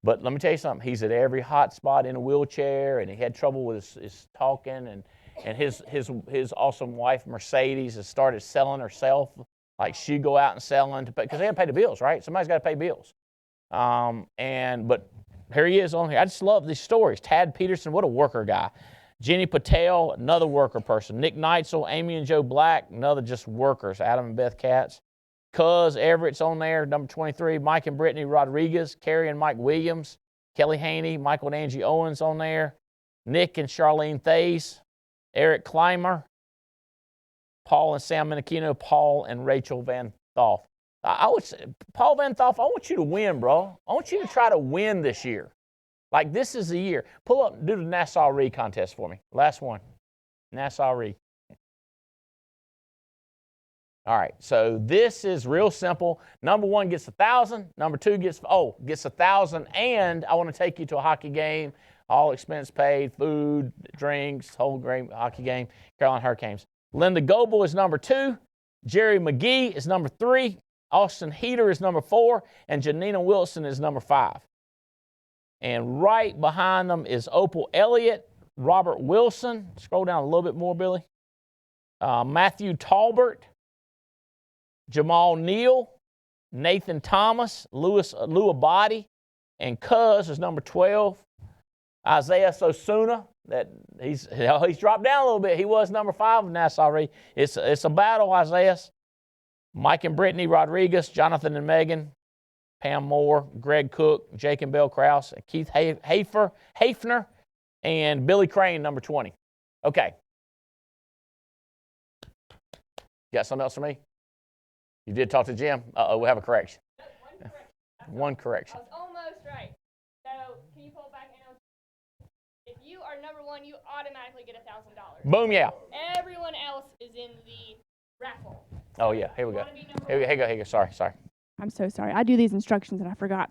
But let me tell you something. He's at every hot spot in a wheelchair, and he had trouble with his talking. And his awesome wife, Mercedes, has started selling herself. Like she'd go out and selling because they had to pay the bills, right? Somebody's got to pay bills. But here he is on here. I just love these stories. Tad Peterson, what a worker guy. Jenny Patel, another worker person. Nick Neitzel, Amy and Joe Black, another just workers. Adam and Beth Katz. Cuz Everett's on there, number 23. Mike and Brittany Rodriguez. Carrie and Mike Williams. Kelly Haney, Michael and Angie Owens on there. Nick and Charlene Thays. Eric Clymer, Paul and Sam Menachino, Paul and Rachel Van Thoff. I would say, Paul Van Thoff, I want you to win, bro. I want you to try to win this year. Like, this is the year. Pull up, do the Nassau Re contest for me. Last one. Nassau Re. All right, so this is real simple. Number 1 gets 1,000. Number 2 gets 1,000, and I want to take you to a hockey game. All expense paid, food, drinks, whole grain hockey game, Carolina Hurricanes. Linda Goebel is number 2. Jerry McGee is number 3. Austin Heater is number 4. And Janina Wilson is number 5. And right behind them is Opal Elliott, Robert Wilson. Scroll down a little bit more, Billy. Matthew Talbert, Jamal Neal, Nathan Thomas, Lou Abadi, and Cuz is number 12. Isaiah Osuna, that he's dropped down a little bit. He was number 5 in Nassau Re. It's a battle, Isaiah. Mike and Brittany Rodriguez, Jonathan and Megan, Pam Moore, Greg Cook, Jake and Bill Krause, and Keith Hafner, and Billy Crane, number 20. Okay. Got something else for me? You did talk to Jim? Uh-oh, we have a correction. One correction. I was almost right. So, can you pull it back in? If you are number 1, you automatically get $1,000. Boom, yeah. Everyone else is in the raffle. Oh, yeah. Here we go. Here we go. Sorry. I'm so sorry. I do these instructions and I forgot.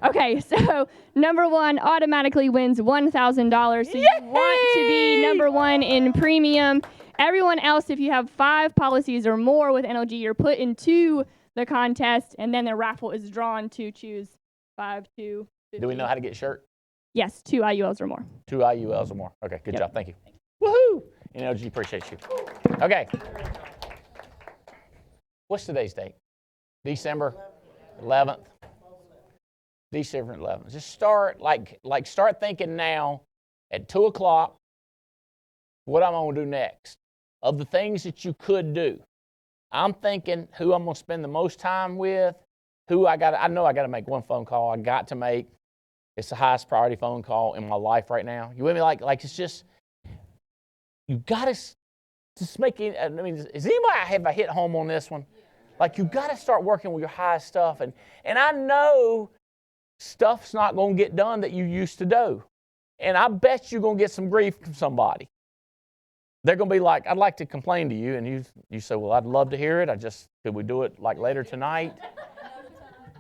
Okay, so number 1 automatically wins $1,000. So you want to be number 1 in premium. Everyone else, if you have 5 policies or more with NLG, you're put into the contest, and then the raffle is drawn to choose 5, 2, 50. Do we know how to get a shirt? Yes, 2 IULs or more. 2 IULs or more. Okay, good job. Thank you. Woohoo! NLG, appreciate you. Okay. What's today's date? December 11th. December 11th. Just start start thinking now at 2 o'clock what I'm going to do next. Of the things that you could do, I'm thinking who I'm going to spend the most time with, I know I got to make one phone call I got to make. It's the highest priority phone call in my life right now. You with me? Like it's just, you got to just make it. I mean, is anybody have I hit home on this one? Like, you got to start working with your highest stuff. And I know stuff's not going to get done that you used to do. And I bet you're going to get some grief from somebody. They're going to be like, I'd like to complain to you. And you say, well, I'd love to hear it. Could we do it like later tonight?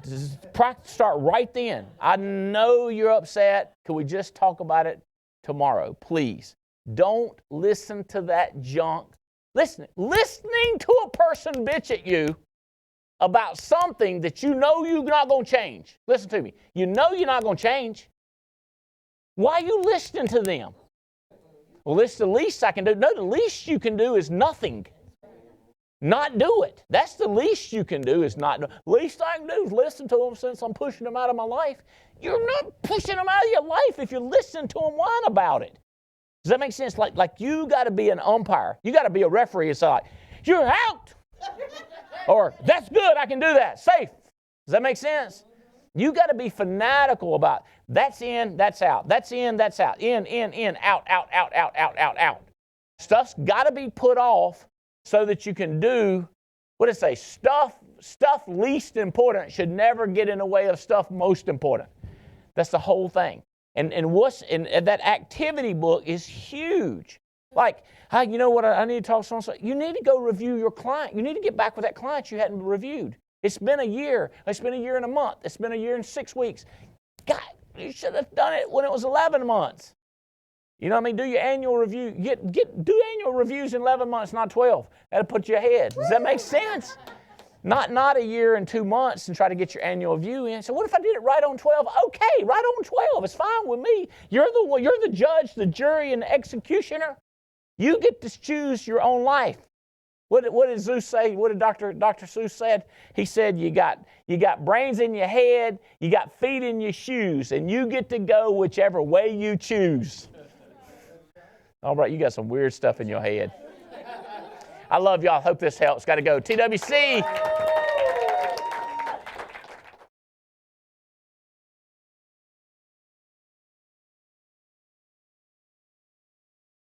Just start right then. I know you're upset. Could we just talk about it tomorrow? Please. Don't listen to that junk. Listening to a person bitch at you about something that you know you're not going to change. Listen to me. You know you're not going to change. Why are you listening to them? Well, it's the least I can do. No, the least you can do is nothing. Not do it. That's the least you can do is not do it. Least I can do is listen to them since I'm pushing them out of my life. You're not pushing them out of your life if you're listening to them whine about it. Does that make sense? Like you got to be an umpire. You got to be a referee. It's like, you're out. Or, that's good, I can do that. Safe. Does that make sense? You got to be fanatical about that's in, that's out. That's in, that's out. In, out, out, out, out, out, out, out. Stuff's got to be put off so that you can do, what does it say? Stuff least important should never get in the way of stuff most important. That's the whole thing. And that activity book is huge. Like, hey, you know what, I need to talk to someone. You need to go review your client. You need to get back with that client you hadn't reviewed. It's been a year. It's been a year and a month. It's been a year and 6 weeks. God, you should have done it when it was 11 months. You know what I mean? Do your annual review. Do annual reviews in 11 months, not 12. That'll put you ahead. Does that make sense? Not a year and 2 months and try to get your annual review in. So what if I did it right on 12? Okay, right on 12. It's fine with me. You're the judge, the jury, and the executioner. You get to choose your own life. What did Zeus say? What did Dr. Seuss said? He said you got brains in your head, you got feet in your shoes, and you get to go whichever way you choose. Albright, you got some weird stuff in your head. I love y'all. Hope this helps. Got to go. TWC.